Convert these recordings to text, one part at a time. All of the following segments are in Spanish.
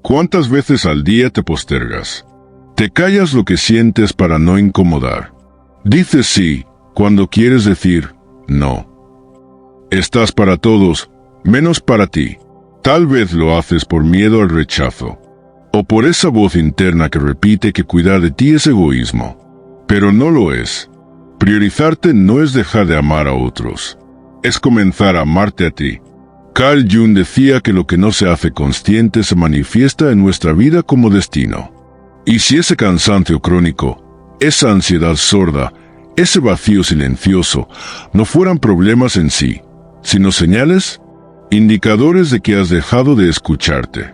¿Cuántas veces al día te postergas? Te callas lo que sientes para no incomodar. Dices sí cuando quieres decir no. Estás para todos, menos para ti. Tal vez lo haces por miedo al rechazo, o por esa voz interna que repite que cuidar de ti es egoísmo. Pero no lo es. Priorizarte no es dejar de amar a otros, es comenzar a amarte a ti. Carl Jung decía que lo que no se hace consciente se manifiesta en nuestra vida como destino. Y si ese cansancio crónico, esa ansiedad sorda, ese vacío silencioso, no fueran problemas en sí, sino señales, indicadores de que has dejado de escucharte.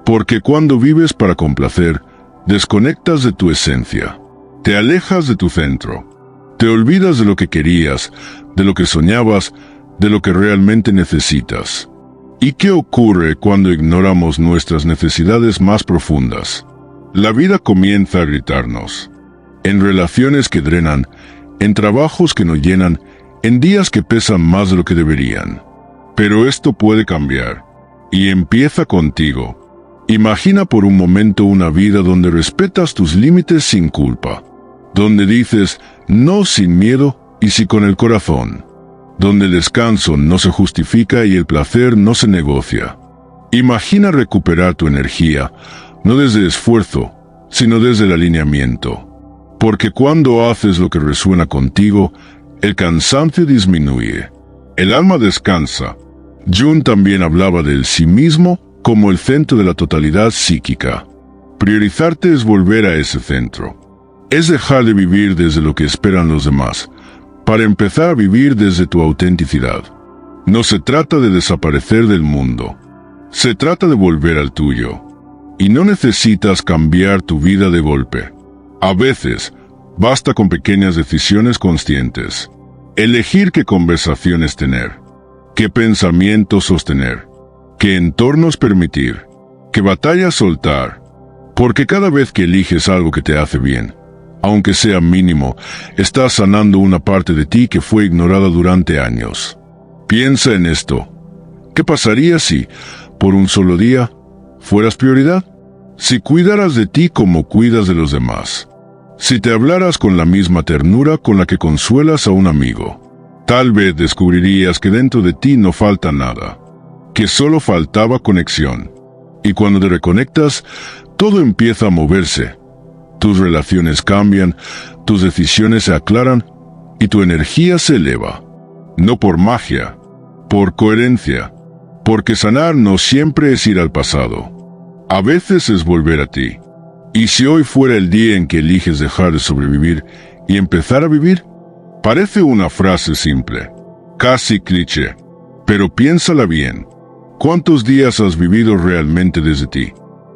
Porque cuando vives para complacer, desconectas de tu esencia, te alejas de tu centro, te olvidas de lo que querías, de lo que soñabas, de lo que realmente necesitas. ¿Y qué ocurre cuando ignoramos nuestras necesidades más profundas? La vida comienza a gritarnos. En relaciones que drenan, en trabajos que no llenan, en días que pesan más de lo que deberían. Pero esto puede cambiar. Y empieza contigo. Imagina por un momento una vida donde respetas tus límites sin culpa. Donde dices no sin miedo y sí con el corazón. Donde el descanso no se justifica y el placer no se negocia. Imagina recuperar tu energía, no desde esfuerzo, sino desde el alineamiento. Porque cuando haces lo que resuena contigo, el cansancio disminuye. El alma descansa. Jung también hablaba del sí mismo como el centro de la totalidad psíquica. Priorizarte es volver a ese centro. Es dejar de vivir desde lo que esperan los demás, para empezar a vivir desde tu autenticidad. No se trata de desaparecer del mundo. Se trata de volver al tuyo. Y no necesitas cambiar tu vida de golpe. A veces, basta con pequeñas decisiones conscientes. Elegir qué conversaciones tener, qué pensamientos sostener, qué entornos permitir, qué batallas soltar. Porque cada vez que eliges algo que te hace bien, aunque sea mínimo, estás sanando una parte de ti que fue ignorada durante años. Piensa en esto. ¿Qué pasaría si, por un solo día, fueras prioridad? Si cuidaras de ti como cuidas de los demás. Si te hablaras con la misma ternura con la que consuelas a un amigo. Tal vez descubrirías que dentro de ti no falta nada, que solo faltaba conexión. Y cuando te reconectas, todo empieza a moverse. Tus relaciones cambian, tus decisiones se aclaran y tu energía se eleva. No por magia, por coherencia. Porque sanar no siempre es ir al pasado. A veces es volver a ti. Y si hoy fuera el día en que eliges dejar de sobrevivir y empezar a vivir, parece una frase simple, casi cliché. Pero piénsala bien. ¿Cuántos días has vivido realmente desde ti?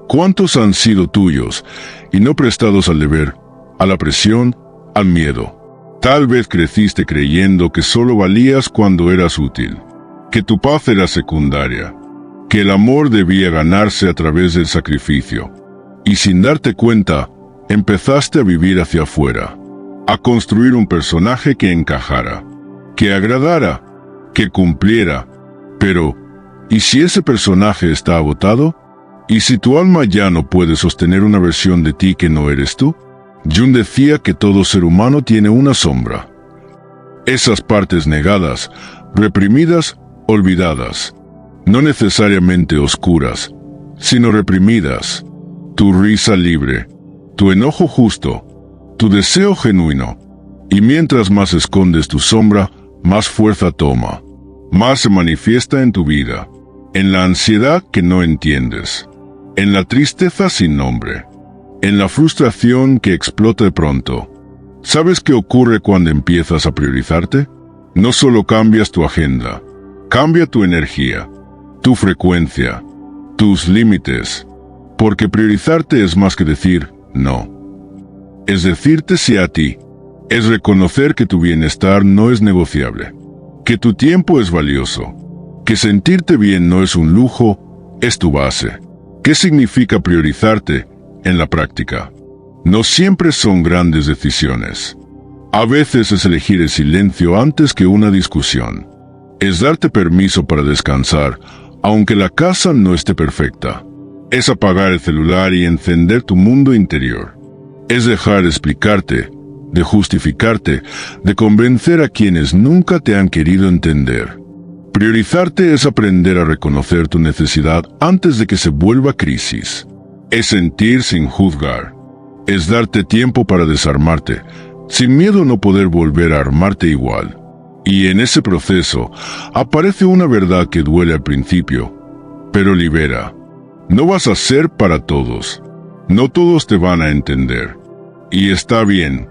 ¿Cuántos han sido tuyos y no prestados al deber, a la presión, al miedo? Tal vez creciste creyendo que solo valías cuando eras útil, que tu paz era secundaria, que el amor debía ganarse a través del sacrificio. Y sin darte cuenta, empezaste a vivir hacia afuera, a construir un personaje que encajara, que agradara, que cumpliera. Pero, ¿y si ese personaje está agotado? ¿Y si tu alma ya no puede sostener una versión de ti que no eres tú? Jung decía que todo ser humano tiene una sombra. Esas partes negadas, reprimidas, olvidadas. No necesariamente oscuras, sino reprimidas. Tu risa libre, tu enojo justo, tu deseo genuino. Y mientras más escondes tu sombra, más fuerza toma. Más se manifiesta en tu vida. En la ansiedad que no entiendes. En la tristeza sin nombre. En la frustración que explota de pronto. ¿Sabes qué ocurre cuando empiezas a priorizarte? No solo cambias tu agenda, cambia tu energía, tu frecuencia, tus límites. Porque priorizarte es más que decir no. Es decirte sí a ti. Es reconocer que tu bienestar no es negociable. Que tu tiempo es valioso. Que sentirte bien no es un lujo, es tu base. ¿Qué significa priorizarte en la práctica? No siempre son grandes decisiones. A veces es elegir el silencio antes que una discusión. Es darte permiso para descansar, aunque la casa no esté perfecta. Es apagar el celular y encender tu mundo interior. Es dejar de explicarte, de justificarte, de convencer a quienes nunca te han querido entender. Priorizarte es aprender a reconocer tu necesidad antes de que se vuelva crisis. Es sentir sin juzgar. Es darte tiempo para desarmarte, sin miedo a no poder volver a armarte igual. Y en ese proceso aparece una verdad que duele al principio, pero libera. No vas a ser para todos. No todos te van a entender. Y está bien,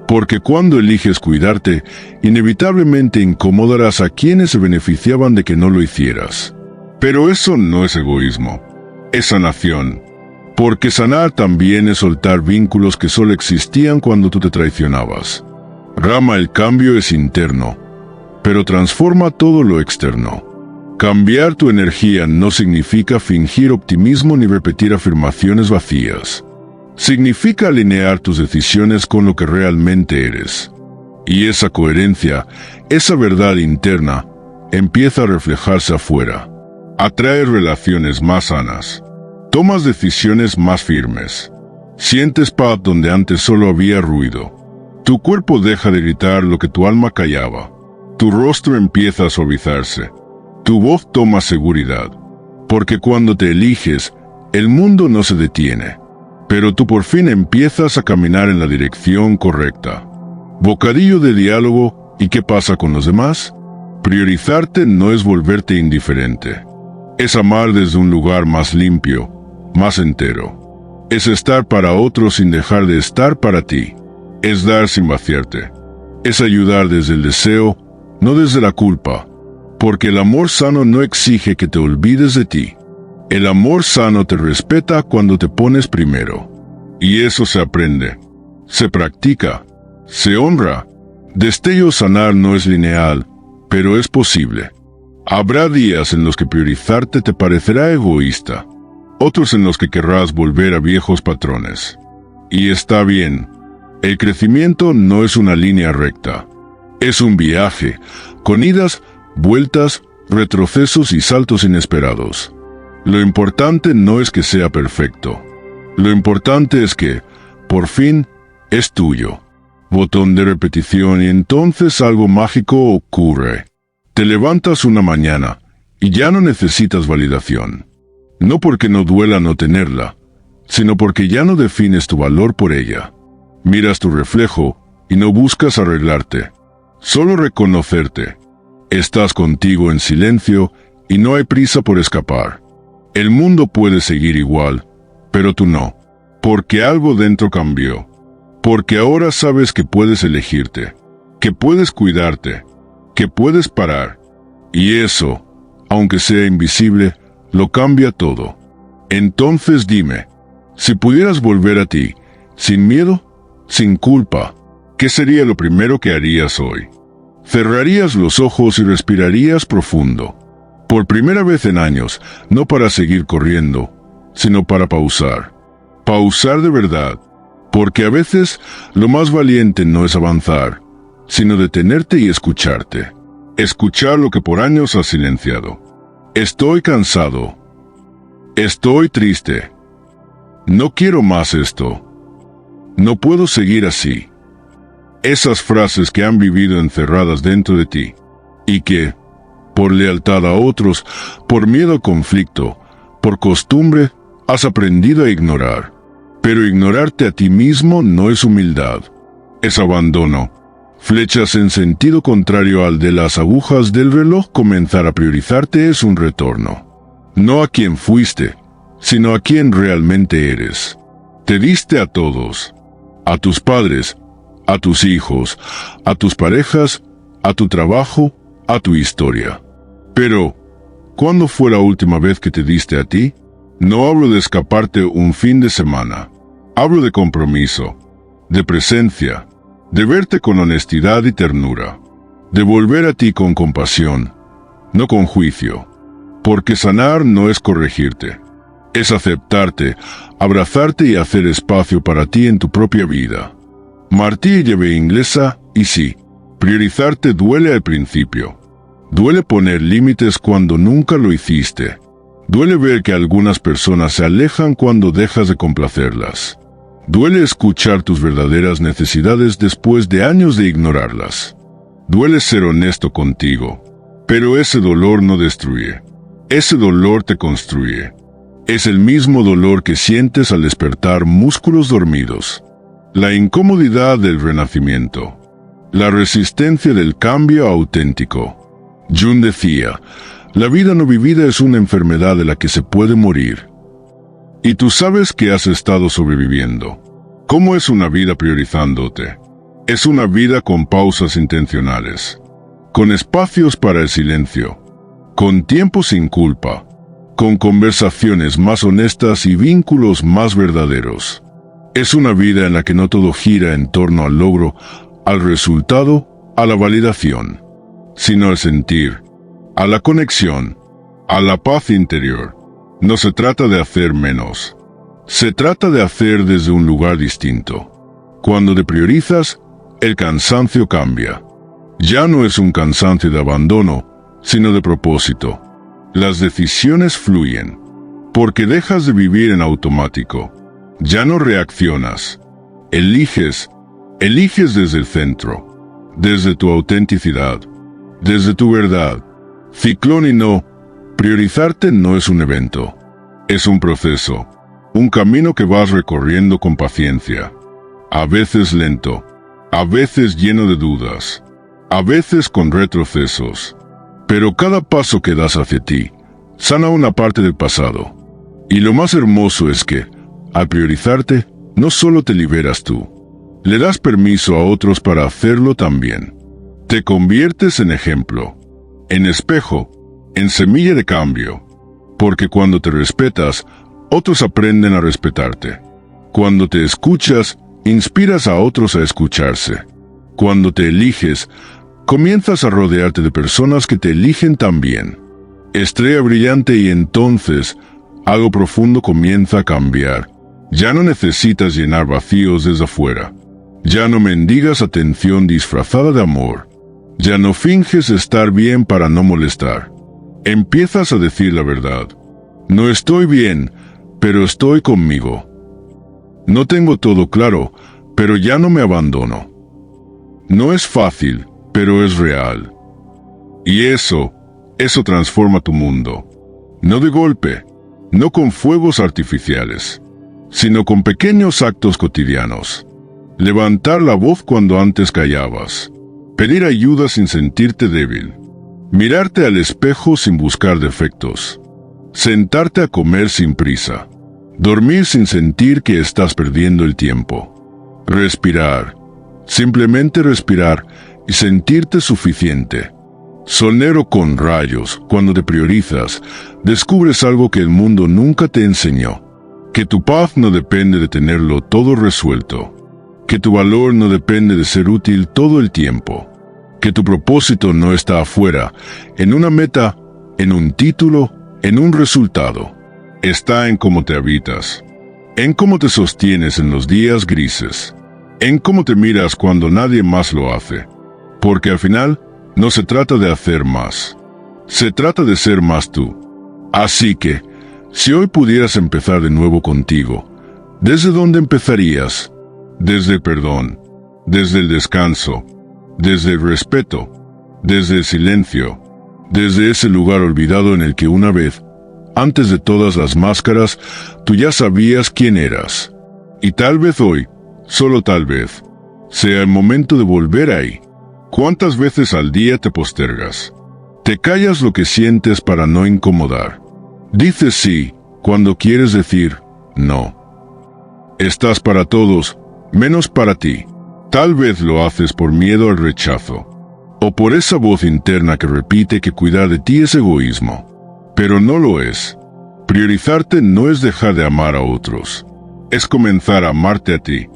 porque cuando eliges cuidarte, inevitablemente incomodarás a quienes se beneficiaban de que no lo hicieras. Pero eso no es egoísmo, es sanación. Porque sanar también es soltar vínculos que solo existían cuando tú te traicionabas. Rama, el cambio es interno, pero transforma todo lo externo. Cambiar tu energía no significa fingir optimismo ni repetir afirmaciones vacías. Significa alinear tus decisiones con lo que realmente eres. Y esa coherencia, esa verdad interna, empieza a reflejarse afuera. Atrae relaciones más sanas. Tomas decisiones más firmes. Sientes paz donde antes solo había ruido. Tu cuerpo deja de gritar lo que tu alma callaba. Tu rostro empieza a suavizarse. Tu voz toma seguridad. Porque cuando te eliges, el mundo no se detiene. Pero tú por fin empiezas a caminar en la dirección correcta. Bocadillo de diálogo, ¿y qué pasa con los demás? Priorizarte no es volverte indiferente. Es amar desde un lugar más limpio, más entero. Es estar para otros sin dejar de estar para ti. Es dar sin vaciarte. Es ayudar desde el deseo, no desde la culpa. Porque el amor sano no exige que te olvides de ti. El amor sano te respeta cuando te pones primero. Y eso se aprende, se practica, se honra. Destello sanar no es lineal, pero es posible. Habrá días en los que priorizarte te parecerá egoísta, otros en los que querrás volver a viejos patrones. Y está bien, el crecimiento no es una línea recta. Es un viaje, con idas, vueltas, retrocesos y saltos inesperados. Lo importante no es que sea perfecto. Lo importante es que, por fin, es tuyo. Botón de repetición y entonces algo mágico ocurre. Te levantas una mañana y ya no necesitas validación. No porque no duela no tenerla, sino porque ya no defines tu valor por ella. Miras tu reflejo y no buscas arreglarte, solo reconocerte. Estás contigo en silencio y no hay prisa por escapar. El mundo puede seguir igual, pero tú no, porque algo dentro cambió. Porque ahora sabes que puedes elegirte, que puedes cuidarte, que puedes parar. Y eso, aunque sea invisible, lo cambia todo. Entonces dime, si pudieras volver a ti, sin miedo, sin culpa, ¿qué sería lo primero que harías hoy? Cerrarías los ojos y respirarías profundo. Por primera vez en años, no para seguir corriendo, sino para pausar. Pausar de verdad, porque a veces lo más valiente no es avanzar, sino detenerte y escucharte. Escuchar lo que por años has silenciado. Estoy cansado. Estoy triste. No quiero más esto. No puedo seguir así. Esas frases que han vivido encerradas dentro de ti, y que, por lealtad a otros, por miedo al conflicto, por costumbre, has aprendido a ignorar. Pero ignorarte a ti mismo no es humildad, es abandono. Flechas en sentido contrario al de las agujas del reloj. Comenzar a priorizarte es un retorno. No a quien fuiste, sino a quien realmente eres. Te diste a todos, a tus padres, a tus hijos, a tus parejas, a tu trabajo, a tu historia. Pero, ¿cuándo fue la última vez que te diste a ti? No hablo de escaparte un fin de semana. Hablo de compromiso, de presencia, de verte con honestidad y ternura, de volver a ti con compasión, no con juicio. Porque sanar no es corregirte, es aceptarte, abrazarte y hacer espacio para ti en tu propia vida. Martí lleve inglesa, y sí, priorizarte duele al principio. Duele poner límites cuando nunca lo hiciste. Duele ver que algunas personas se alejan cuando dejas de complacerlas. Duele escuchar tus verdaderas necesidades después de años de ignorarlas. Duele ser honesto contigo, pero ese dolor no destruye. Ese dolor te construye. Es el mismo dolor que sientes al despertar músculos dormidos. La incomodidad del renacimiento. La resistencia del cambio auténtico. Jung decía, la vida no vivida es una enfermedad de la que se puede morir. Y tú sabes que has estado sobreviviendo. ¿Cómo es una vida priorizándote? Es una vida con pausas intencionales, con espacios para el silencio, con tiempo sin culpa, con conversaciones más honestas y vínculos más verdaderos. Es una vida en la que no todo gira en torno al logro, al resultado, a la validación, sino al sentir, a la conexión, a la paz interior. No se trata de hacer menos. Se trata de hacer desde un lugar distinto. Cuando te priorizas, el cansancio cambia. Ya no es un cansancio de abandono, sino de propósito. Las decisiones fluyen, porque dejas de vivir en automático. Ya no reaccionas. Eliges desde el centro, desde tu autenticidad, desde tu verdad. Ciclón y no, priorizarte no es un evento, es un proceso. Un camino que vas recorriendo con paciencia, a veces lento, a veces lleno de dudas, a veces con retrocesos. Pero cada paso que das hacia ti, sana una parte del pasado. Y lo más hermoso es que, al priorizarte, no solo te liberas tú, le das permiso a otros para hacerlo también. Te conviertes en ejemplo, en espejo, en semilla de cambio. Porque cuando te respetas, otros aprenden a respetarte. Cuando te escuchas, inspiras a otros a escucharse. Cuando te eliges, comienzas a rodearte de personas que te eligen también. Estrella brillante, y entonces, algo profundo comienza a cambiar. Ya no necesitas llenar vacíos desde afuera. Ya no mendigas atención disfrazada de amor. Ya no finges estar bien para no molestar. Empiezas a decir la verdad. No estoy bien, pero estoy conmigo. No tengo todo claro, pero ya no me abandono. No es fácil, pero es real. Y eso transforma tu mundo. No de golpe, no con fuegos artificiales, sino con pequeños actos cotidianos. Levantar la voz cuando antes callabas. Pedir ayuda sin sentirte débil. Mirarte al espejo sin buscar defectos. Sentarte a comer sin prisa. Dormir sin sentir que estás perdiendo el tiempo. Respirar. Simplemente respirar y sentirte suficiente. Solero con rayos, cuando te priorizas, descubres algo que el mundo nunca te enseñó. Que tu paz no depende de tenerlo todo resuelto. Que tu valor no depende de ser útil todo el tiempo. Que tu propósito no está afuera, en una meta, en un título, en un resultado. Está en cómo te habitas, en cómo te sostienes en los días grises, en cómo te miras cuando nadie más lo hace. Porque al final, no se trata de hacer más, se trata de ser más tú. Así que, si hoy pudieras empezar de nuevo contigo, ¿desde dónde empezarías? Desde el perdón, desde el descanso, desde el respeto, desde el silencio, desde ese lugar olvidado en el que una vez, antes de todas las máscaras, tú ya sabías quién eras. Y tal vez hoy, solo tal vez, sea el momento de volver ahí. ¿Cuántas veces al día te postergas? Te callas lo que sientes para no incomodar. Dices sí cuando quieres decir no. Estás para todos, menos para ti. Tal vez lo haces por miedo al rechazo, o por esa voz interna que repite que cuidar de ti es egoísmo. Pero no lo es. Priorizarte no es dejar de amar a otros. Es comenzar a amarte a ti.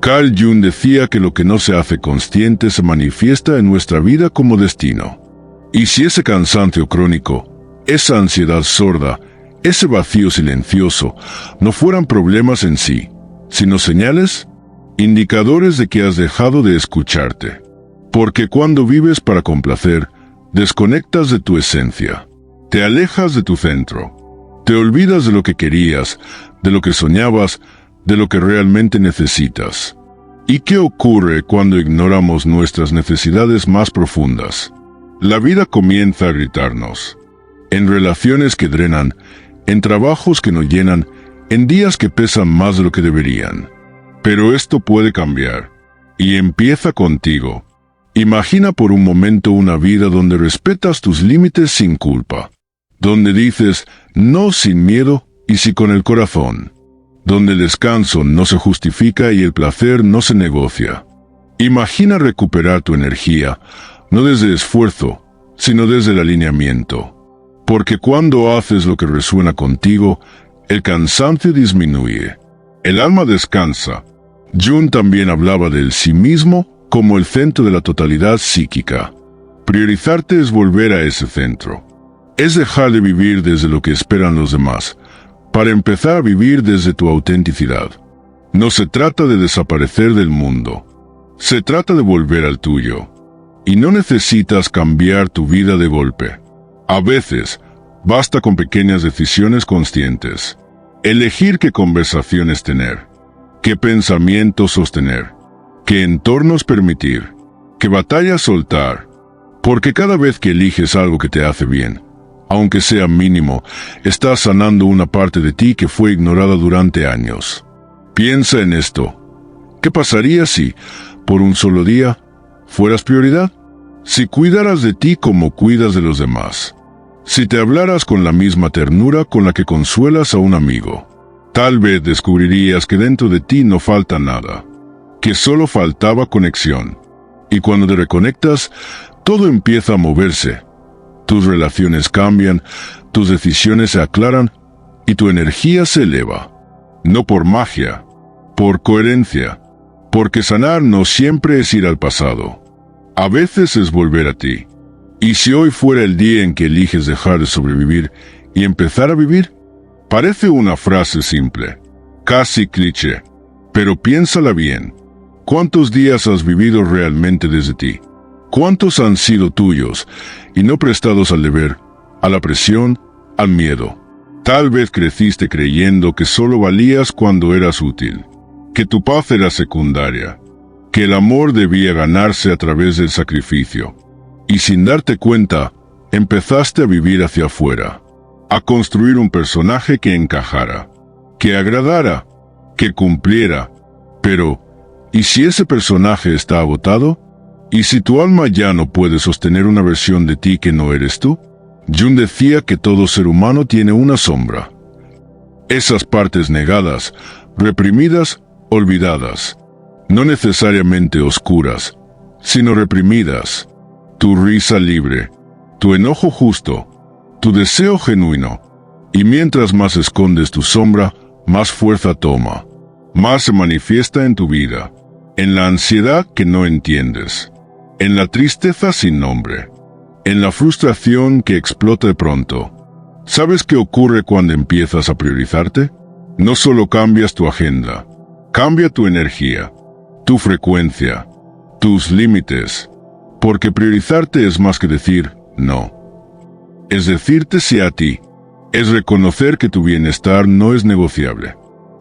Carl Jung decía que lo que no se hace consciente se manifiesta en nuestra vida como destino. Y si ese cansancio crónico, esa ansiedad sorda, ese vacío silencioso, no fueran problemas en sí, sino señales, indicadores de que has dejado de escucharte. Porque cuando vives para complacer, desconectas de tu esencia. Te alejas de tu centro. Te olvidas de lo que querías, de lo que soñabas, de lo que realmente necesitas. ¿Y qué ocurre cuando ignoramos nuestras necesidades más profundas? La vida comienza a gritarnos. En relaciones que drenan, en trabajos que no llenan, en días que pesan más de lo que deberían. Pero esto puede cambiar. Y empieza contigo. Imagina por un momento una vida donde respetas tus límites sin culpa. Donde dices no sin miedo y sí con el corazón. Donde el descanso no se justifica y el placer no se negocia. Imagina recuperar tu energía, no desde esfuerzo, sino desde el alineamiento. Porque cuando haces lo que resuena contigo, el cansancio disminuye. El alma descansa. Jung también hablaba del sí mismo como el centro de la totalidad psíquica. Priorizarte es volver a ese centro. Es dejar de vivir desde lo que esperan los demás, para empezar a vivir desde tu autenticidad. No se trata de desaparecer del mundo. Se trata de volver al tuyo. Y no necesitas cambiar tu vida de golpe. A veces, basta con pequeñas decisiones conscientes. Elegir qué conversaciones tener, qué pensamientos sostener, qué entornos permitir, qué batallas soltar. Porque cada vez que eliges algo que te hace bien, aunque sea mínimo, estás sanando una parte de ti que fue ignorada durante años. Piensa en esto. ¿Qué pasaría si, por un solo día, fueras prioridad? Si cuidaras de ti como cuidas de los demás. Si te hablaras con la misma ternura con la que consuelas a un amigo. Tal vez descubrirías que dentro de ti no falta nada. Que solo faltaba conexión. Y cuando te reconectas, todo empieza a moverse. Tus relaciones cambian, tus decisiones se aclaran y tu energía se eleva. No por magia, por coherencia. Porque sanar no siempre es ir al pasado. A veces es volver a ti. ¿Y si hoy fuera el día en que eliges dejar de sobrevivir y empezar a vivir? Parece una frase simple, casi cliché, pero piénsala bien. ¿Cuántos días has vivido realmente desde ti? ¿Cuántos han sido tuyos y no prestados al deber, a la presión, al miedo? Tal vez creciste creyendo que solo valías cuando eras útil, que tu paz era secundaria, que el amor debía ganarse a través del sacrificio. Y sin darte cuenta, empezaste a vivir hacia afuera, a construir un personaje que encajara, que agradara, que cumpliera. Pero, ¿y si ese personaje está agotado? ¿Y si tu alma ya no puede sostener una versión de ti que no eres tú? Jung decía que todo ser humano tiene una sombra. Esas partes negadas, reprimidas, olvidadas. No necesariamente oscuras, sino reprimidas. Tu risa libre, tu enojo justo, tu deseo genuino. Y mientras más escondes tu sombra, más fuerza toma. Más se manifiesta en tu vida. En la ansiedad que no entiendes. En la tristeza sin nombre. En la frustración que explota de pronto. ¿Sabes qué ocurre cuando empiezas a priorizarte? No solo cambias tu agenda, cambia tu energía, tu frecuencia, tus límites. Porque priorizarte es más que decir no. Es decirte sí a ti. Es reconocer que tu bienestar no es negociable.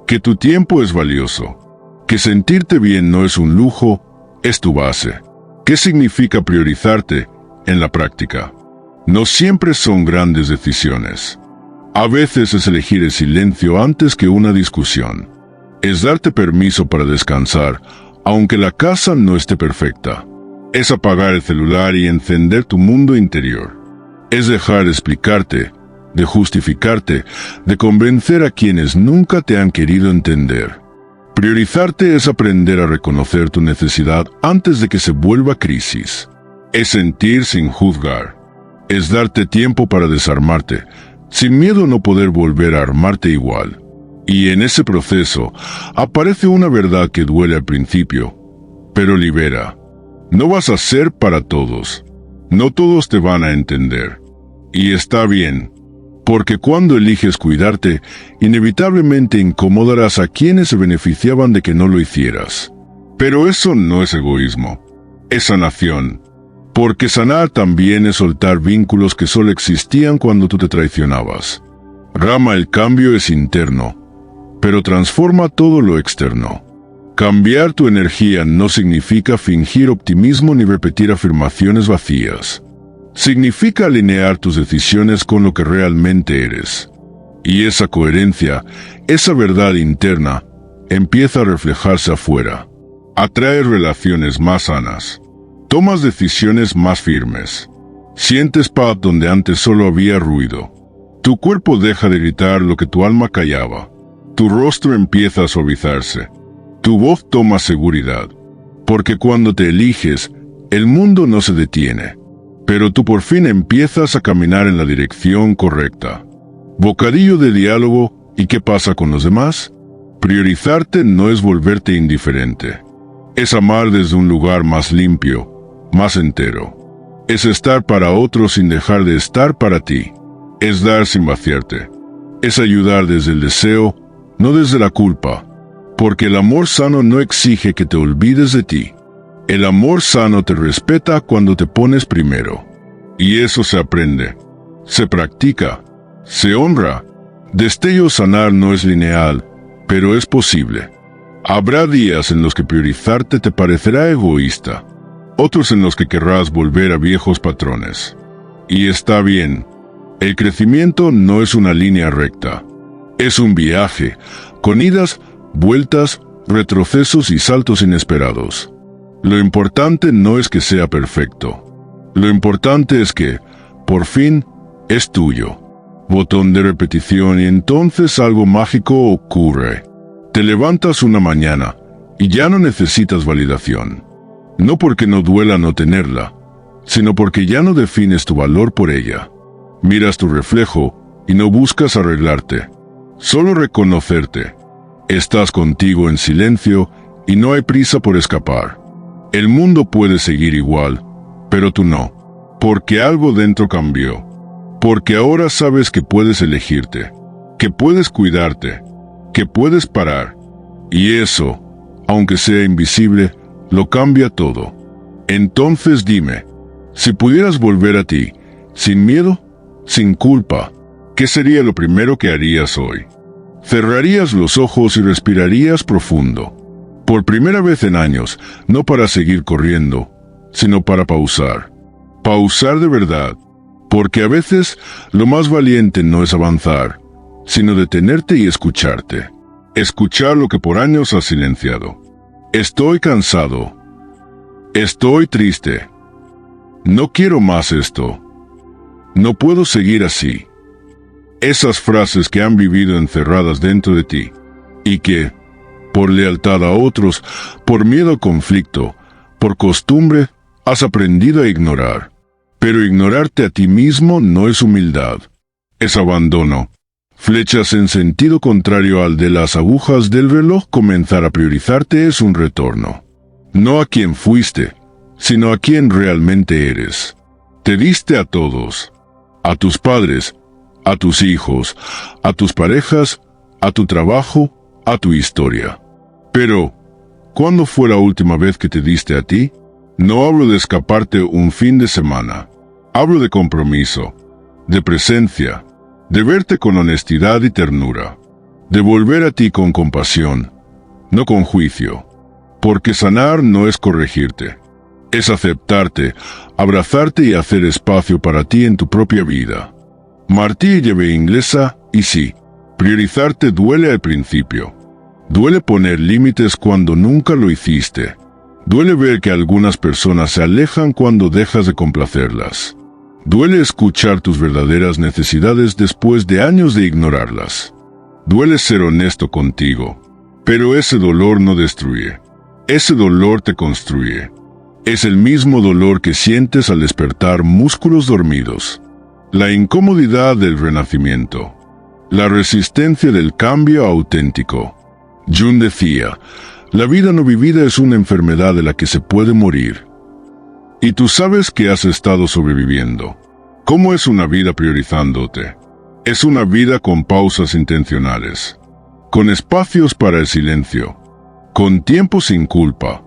Que tu tiempo es valioso. Que sentirte bien no es un lujo, es tu base. ¿Qué significa priorizarte en la práctica? No siempre son grandes decisiones. A veces es elegir el silencio antes que una discusión. Es darte permiso para descansar, aunque la casa no esté perfecta. Es apagar el celular y encender tu mundo interior. Es dejar de explicarte, de justificarte, de convencer a quienes nunca te han querido entender. Priorizarte es aprender a reconocer tu necesidad antes de que se vuelva crisis. Es sentir sin juzgar. Es darte tiempo para desarmarte, sin miedo a no poder volver a armarte igual. Y en ese proceso aparece una verdad que duele al principio, pero libera. No vas a ser para todos. No todos te van a entender. Y está bien. Porque cuando eliges cuidarte, inevitablemente incomodarás a quienes se beneficiaban de que no lo hicieras. Pero eso no es egoísmo, es sanación. Porque sanar también es soltar vínculos que solo existían cuando tú te traicionabas. Rama, el cambio es interno, pero transforma todo lo externo. Cambiar tu energía no significa fingir optimismo ni repetir afirmaciones vacías. Significa alinear tus decisiones con lo que realmente eres. Y esa coherencia, esa verdad interna, empieza a reflejarse afuera. Atraes relaciones más sanas. Tomas decisiones más firmes. Sientes paz donde antes solo había ruido. Tu cuerpo deja de gritar lo que tu alma callaba. Tu rostro empieza a suavizarse. Tu voz toma seguridad. Porque cuando te eliges, el mundo no se detiene. Pero tú por fin empiezas a caminar en la dirección correcta. Bocadillo de diálogo, ¿y qué pasa con los demás? Priorizarte no es volverte indiferente. Es amar desde un lugar más limpio, más entero. Es estar para otros sin dejar de estar para ti. Es dar sin vaciarte. Es ayudar desde el deseo, no desde la culpa. Porque el amor sano no exige que te olvides de ti. El amor sano te respeta cuando te pones primero. Y eso se aprende, se practica, se honra. Destello sanar no es lineal, pero es posible. Habrá días en los que priorizarte te parecerá egoísta, otros en los que querrás volver a viejos patrones. Y está bien. El crecimiento no es una línea recta. Es un viaje, con idas, vueltas, retrocesos y saltos inesperados. Lo importante no es que sea perfecto. Lo importante es que, por fin, es tuyo. Botón de repetición y entonces algo mágico ocurre. Te levantas una mañana y ya no necesitas validación. No porque no duela no tenerla, sino porque ya no defines tu valor por ella. Miras tu reflejo y no buscas arreglarte, solo reconocerte. Estás contigo en silencio y no hay prisa por escapar. El mundo puede seguir igual, pero tú no, porque algo dentro cambió. Porque ahora sabes que puedes elegirte, que puedes cuidarte, que puedes parar. Y eso, aunque sea invisible, lo cambia todo. Entonces dime, si pudieras volver a ti, sin miedo, sin culpa, ¿qué sería lo primero que harías hoy? Cerrarías los ojos y respirarías profundo. Por primera vez en años, no para seguir corriendo, sino para pausar. Pausar de verdad. Porque a veces lo más valiente no es avanzar, sino detenerte y escucharte. Escuchar lo que por años has silenciado. Estoy cansado. Estoy triste. No quiero más esto. No puedo seguir así. Esas frases que han vivido encerradas dentro de ti, y que, por lealtad a otros, por miedo al conflicto, por costumbre, has aprendido a ignorar. Pero ignorarte a ti mismo no es humildad, es abandono. Flechas en sentido contrario al de las agujas del reloj. Comenzar a priorizarte es un retorno. No a quien fuiste, sino a quien realmente eres. Te diste a todos, a tus padres, a tus hijos, a tus parejas, a tu trabajo, a tu historia. Pero, ¿cuándo fue la última vez que te diste a ti? No hablo de escaparte un fin de semana. Hablo de compromiso, de presencia, de verte con honestidad y ternura, de volver a ti con compasión, no con juicio. Porque sanar no es corregirte, es aceptarte, abrazarte y hacer espacio para ti en tu propia vida. Martí lleve inglesa, y sí, priorizarte duele al principio. Duele poner límites cuando nunca lo hiciste. Duele ver que algunas personas se alejan cuando dejas de complacerlas. Duele escuchar tus verdaderas necesidades después de años de ignorarlas. Duele ser honesto contigo, pero ese dolor no destruye. Ese dolor te construye. Es el mismo dolor que sientes al despertar músculos dormidos. La incomodidad del renacimiento. La resistencia del cambio auténtico. Jung decía, la vida no vivida es una enfermedad de la que se puede morir. Y tú sabes que has estado sobreviviendo. ¿Cómo es una vida priorizándote? Es una vida con pausas intencionales, con espacios para el silencio, con tiempo sin culpa,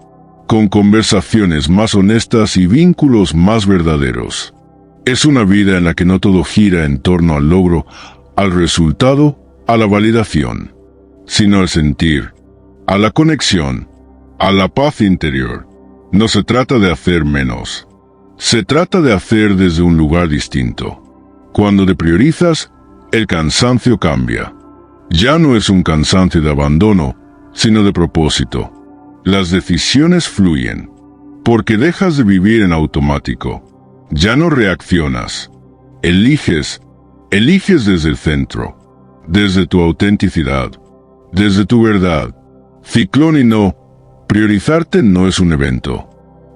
con conversaciones más honestas y vínculos más verdaderos. Es una vida en la que no todo gira en torno al logro, al resultado, a la validación, sino al sentir, a la conexión, a la paz interior. No se trata de hacer menos. Se trata de hacer desde un lugar distinto. Cuando te priorizas, el cansancio cambia. Ya no es un cansancio de abandono, sino de propósito. Las decisiones fluyen, porque dejas de vivir en automático. Ya no reaccionas. Eliges desde el centro, desde tu autenticidad, desde tu verdad. Ciclón y no, priorizarte no es un evento,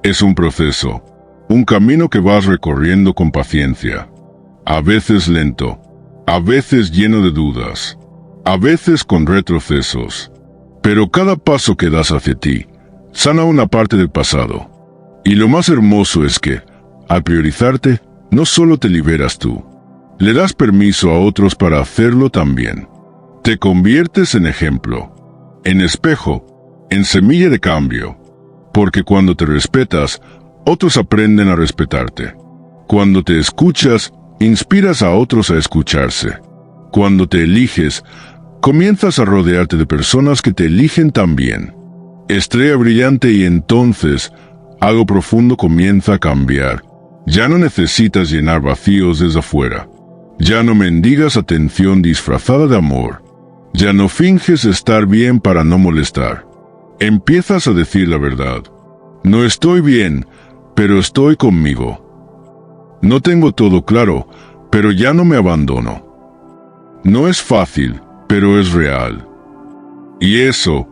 es un proceso, un camino que vas recorriendo con paciencia, a veces lento, a veces lleno de dudas, a veces con retrocesos, pero cada paso que das hacia ti sana una parte del pasado. Y lo más hermoso es que, al priorizarte, no solo te liberas tú, le das permiso a otros para hacerlo también. Te conviertes en ejemplo, en espejo, en semilla de cambio, porque cuando te respetas, otros aprenden a respetarte. Cuando te escuchas, inspiras a otros a escucharse. Cuando te eliges, comienzas a rodearte de personas que te eligen también. Estrella brillante, y entonces, algo profundo comienza a cambiar. Ya no necesitas llenar vacíos desde afuera. Ya no mendigas atención disfrazada de amor. Ya no finges estar bien para no molestar. Empiezas a decir la verdad. No estoy bien, pero estoy conmigo. No tengo todo claro, pero ya no me abandono. No es fácil, pero es real. Y eso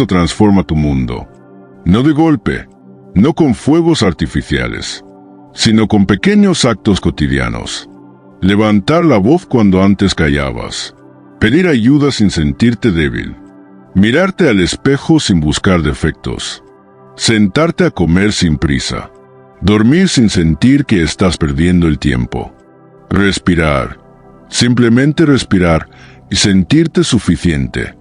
transforma tu mundo. No de golpe, no con fuegos artificiales, sino con pequeños actos cotidianos. Levantar la voz cuando antes callabas. Pedir ayuda sin sentirte débil. Mirarte al espejo sin buscar defectos. Sentarte a comer sin prisa. Dormir sin sentir que estás perdiendo el tiempo. Respirar. Simplemente respirar y sentirte suficiente.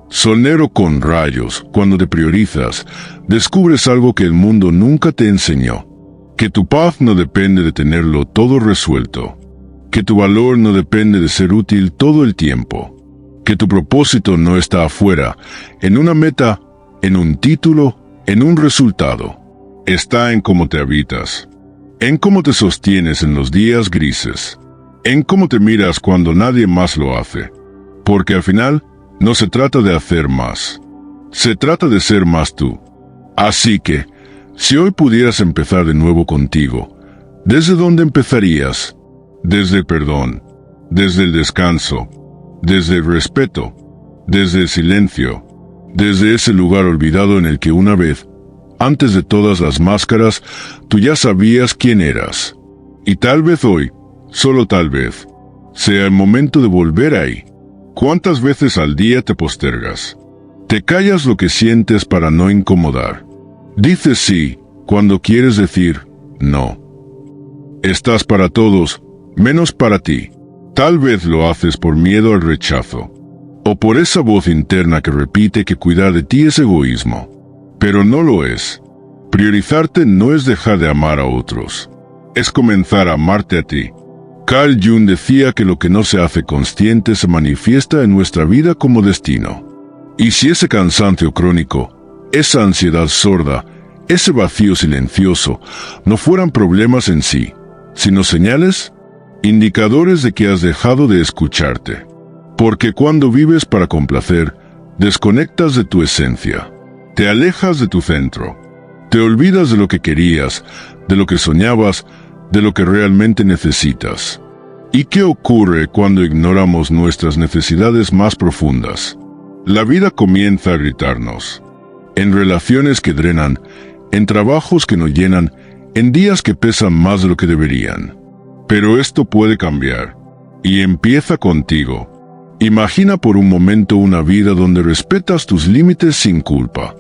Solero con rayos, cuando te priorizas, descubres algo que el mundo nunca te enseñó. Que tu paz no depende de tenerlo todo resuelto. Que tu valor no depende de ser útil todo el tiempo. Que tu propósito no está afuera, en una meta, en un título, en un resultado. Está en cómo te habitas, en cómo te sostienes en los días grises, en cómo te miras cuando nadie más lo hace. Porque al final, no se trata de hacer más. Se trata de ser más tú. Así que, si hoy pudieras empezar de nuevo contigo, ¿desde dónde empezarías? Desde el perdón, desde el descanso, desde el respeto, desde el silencio, desde ese lugar olvidado en el que una vez, antes de todas las máscaras, tú ya sabías quién eras. Y tal vez hoy, solo tal vez, sea el momento de volver ahí. ¿Cuántas veces al día te postergas? Te callas lo que sientes para no incomodar. Dices sí cuando quieres decir no. Estás para todos, menos para ti. Tal vez lo haces por miedo al rechazo, o por esa voz interna que repite que cuidar de ti es egoísmo. Pero no lo es. Priorizarte no es dejar de amar a otros. Es comenzar a amarte a ti. Carl Jung decía que lo que no se hace consciente se manifiesta en nuestra vida como destino. Y si ese cansancio crónico, esa ansiedad sorda, ese vacío silencioso, no fueran problemas en sí, sino señales, indicadores de que has dejado de escucharte. Porque cuando vives para complacer, desconectas de tu esencia. Te alejas de tu centro. Te olvidas de lo que querías, de lo que soñabas, de lo que realmente necesitas. ¿Y qué ocurre cuando ignoramos nuestras necesidades más profundas? La vida comienza a gritarnos. En relaciones que drenan, en trabajos que no llenan, en días que pesan más de lo que deberían. Pero esto puede cambiar. Y empieza contigo. Imagina por un momento una vida donde respetas tus límites sin culpa.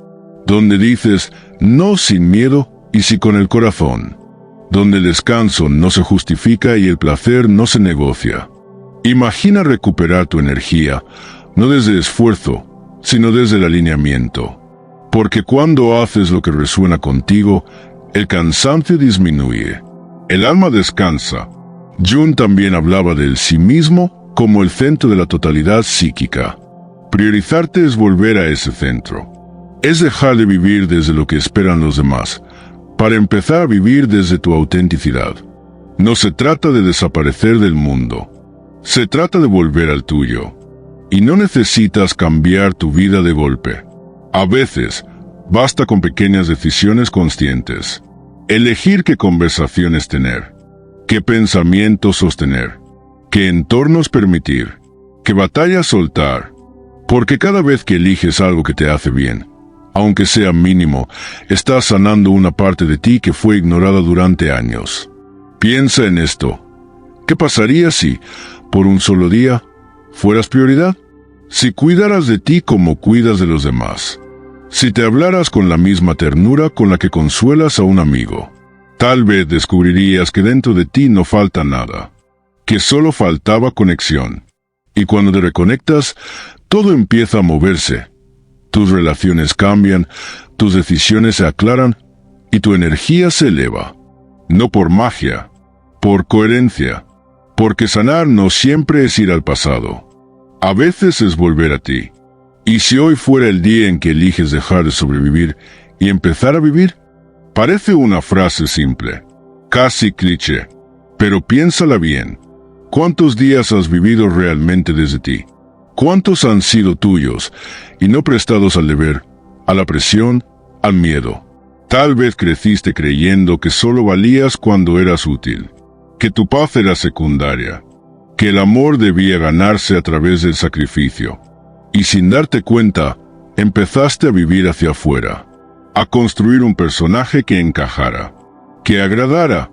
Donde dices no sin miedo y sí con el corazón. Donde el descanso no se justifica y el placer no se negocia. Imagina recuperar tu energía, no desde esfuerzo, sino desde el alineamiento. Porque cuando haces lo que resuena contigo, el cansancio disminuye. El alma descansa. Jung también hablaba del sí mismo como el centro de la totalidad psíquica. Priorizarte es volver a ese centro. Es dejar de vivir desde lo que esperan los demás, para empezar a vivir desde tu autenticidad. No se trata de desaparecer del mundo. Se trata de volver al tuyo. Y no necesitas cambiar tu vida de golpe. A veces, basta con pequeñas decisiones conscientes. Elegir qué conversaciones tener, qué pensamientos sostener, qué entornos permitir, qué batallas soltar. Porque cada vez que eliges algo que te hace bien, aunque sea mínimo, estás sanando una parte de ti que fue ignorada durante años. Piensa en esto. ¿Qué pasaría si, por un solo día, fueras prioridad? Si cuidaras de ti como cuidas de los demás. Si te hablaras con la misma ternura con la que consuelas a un amigo. Tal vez descubrirías que dentro de ti no falta nada, que solo faltaba conexión. Y cuando te reconectas, todo empieza a moverse. Tus relaciones cambian, tus decisiones se aclaran y tu energía se eleva. No por magia, por coherencia. Porque sanar no siempre es ir al pasado. A veces es volver a ti. ¿Y si hoy fuera el día en que eliges dejar de sobrevivir y empezar a vivir? Parece una frase simple, casi cliché, pero piénsala bien. ¿Cuántos días has vivido realmente desde ti? ¿Cuántos han sido tuyos y no prestados al deber, a la presión, al miedo? Tal vez creciste creyendo que solo valías cuando eras útil, que tu paz era secundaria, que el amor debía ganarse a través del sacrificio. Y sin darte cuenta, empezaste a vivir hacia afuera, a construir un personaje que encajara, que agradara,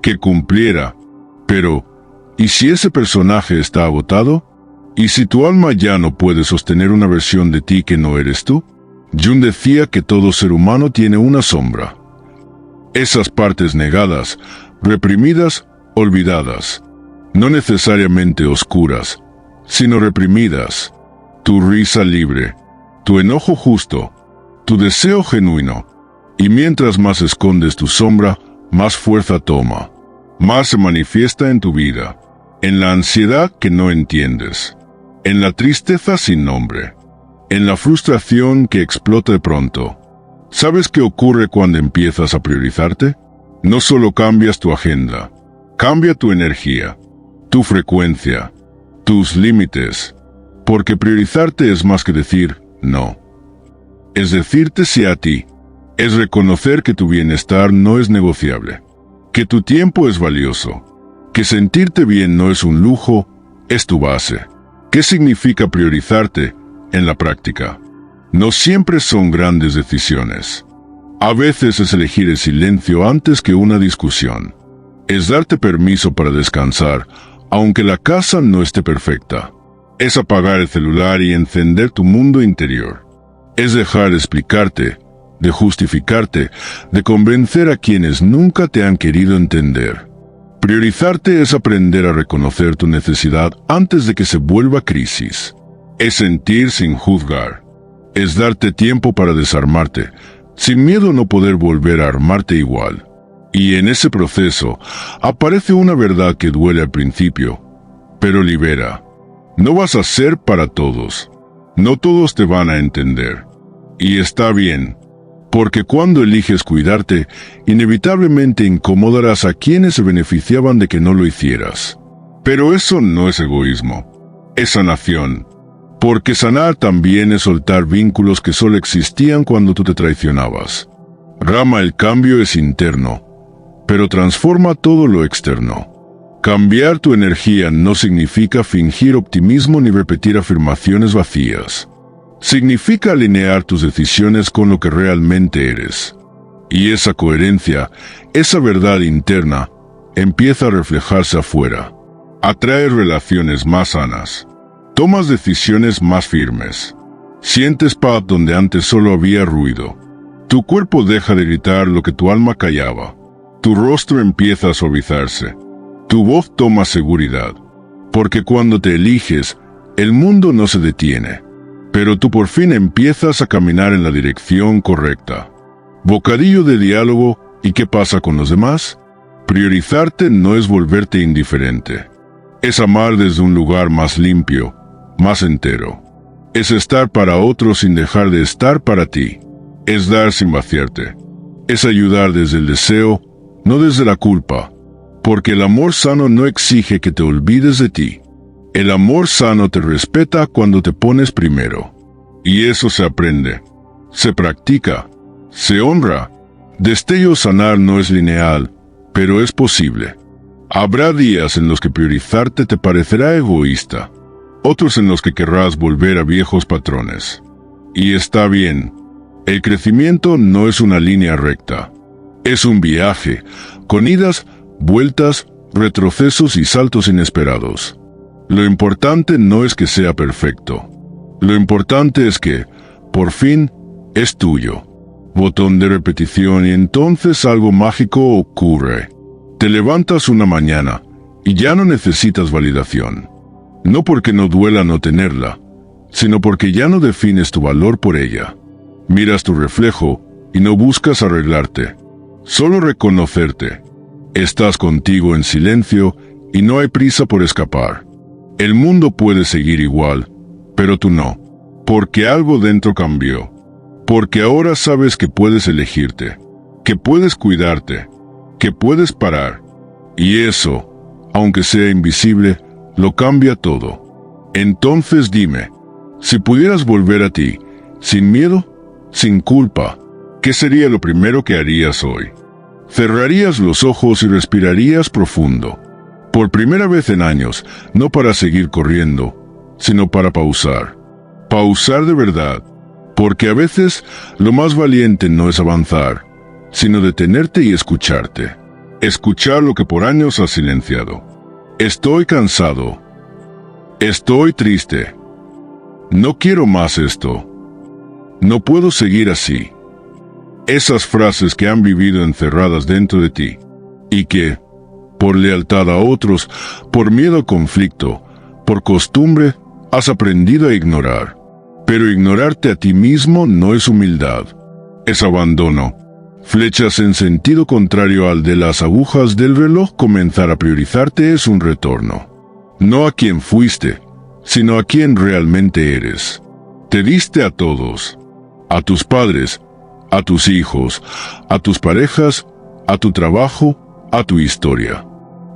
que cumpliera. Pero, ¿y si ese personaje está agotado? ¿Y si tu alma ya no puede sostener una versión de ti que no eres tú? Jung decía que todo ser humano tiene una sombra. Esas partes negadas, reprimidas, olvidadas. No necesariamente oscuras, sino reprimidas. Tu risa libre, tu enojo justo, tu deseo genuino. Y mientras más escondes tu sombra, más fuerza toma. Más se manifiesta en tu vida. En la ansiedad que no entiendes. En la tristeza sin nombre. En la frustración que explota de pronto. ¿Sabes qué ocurre cuando empiezas a priorizarte? No solo cambias tu agenda, cambia tu energía, tu frecuencia, tus límites. Porque priorizarte es más que decir no. Es decirte sí a ti. Es reconocer que tu bienestar no es negociable. Que tu tiempo es valioso. Que sentirte bien no es un lujo, es tu base. ¿Qué significa priorizarte en la práctica? No siempre son grandes decisiones. A veces es elegir el silencio antes que una discusión. Es darte permiso para descansar, aunque la casa no esté perfecta. Es apagar el celular y encender tu mundo interior. Es dejar de explicarte, de justificarte, de convencer a quienes nunca te han querido entender. Priorizarte es aprender a reconocer tu necesidad antes de que se vuelva crisis. Es sentir sin juzgar. Es darte tiempo para desarmarte, sin miedo a no poder volver a armarte igual. Y en ese proceso aparece una verdad que duele al principio, pero libera. No vas a ser para todos. No todos te van a entender. Y está bien. Porque cuando eliges cuidarte, inevitablemente incomodarás a quienes se beneficiaban de que no lo hicieras. Pero eso no es egoísmo, es sanación. Porque sanar también es soltar vínculos que solo existían cuando tú te traicionabas. Rama, el cambio es interno, pero transforma todo lo externo. Cambiar tu energía no significa fingir optimismo ni repetir afirmaciones vacías. Significa alinear tus decisiones con lo que realmente eres. Y esa coherencia, esa verdad interna, empieza a reflejarse afuera. Atraes relaciones más sanas. Tomas decisiones más firmes. Sientes paz donde antes solo había ruido. Tu cuerpo deja de gritar lo que tu alma callaba. Tu rostro empieza a suavizarse. Tu voz toma seguridad. Porque cuando te eliges, el mundo no se detiene. Pero tú por fin empiezas a caminar en la dirección correcta. Bocadillo de diálogo, ¿y qué pasa con los demás? Priorizarte no es volverte indiferente. Es amar desde un lugar más limpio, más entero. Es estar para otros sin dejar de estar para ti. Es dar sin vaciarte. Es ayudar desde el deseo, no desde la culpa. Porque el amor sano no exige que te olvides de ti. El amor sano te respeta cuando te pones primero. Y eso se aprende, se practica, se honra. Destello sanar no es lineal, pero es posible. Habrá días en los que priorizarte te parecerá egoísta, otros en los que querrás volver a viejos patrones. Y está bien. El crecimiento no es una línea recta. Es un viaje, con idas, vueltas, retrocesos y saltos inesperados. Lo importante no es que sea perfecto. Lo importante es que, por fin, es tuyo. Botón de repetición y entonces algo mágico ocurre. Te levantas una mañana y ya no necesitas validación. No porque no duela no tenerla, sino porque ya no defines tu valor por ella. Miras tu reflejo y no buscas arreglarte, solo reconocerte. Estás contigo en silencio y no hay prisa por escapar. El mundo puede seguir igual, pero tú no, porque algo dentro cambió. Porque ahora sabes que puedes elegirte, que puedes cuidarte, que puedes parar. Y eso, aunque sea invisible, lo cambia todo. Entonces dime, si pudieras volver a ti, sin miedo, sin culpa, ¿qué sería lo primero que harías hoy? Cerrarías los ojos y respirarías profundo. Por primera vez en años, no para seguir corriendo, sino para pausar. Pausar de verdad. Porque a veces lo más valiente no es avanzar, sino detenerte y escucharte. Escuchar lo que por años has silenciado. Estoy cansado. Estoy triste. No quiero más esto. No puedo seguir así. Esas frases que han vivido encerradas dentro de ti, y que, por lealtad a otros, por miedo al conflicto, por costumbre, has aprendido a ignorar. Pero ignorarte a ti mismo no es humildad, es abandono. Flechas en sentido contrario al de las agujas del reloj. Comenzar a priorizarte es un retorno. No a quien fuiste, sino a quien realmente eres. Te diste a todos, a tus padres, a tus hijos, a tus parejas, a tu trabajo, a tu historia.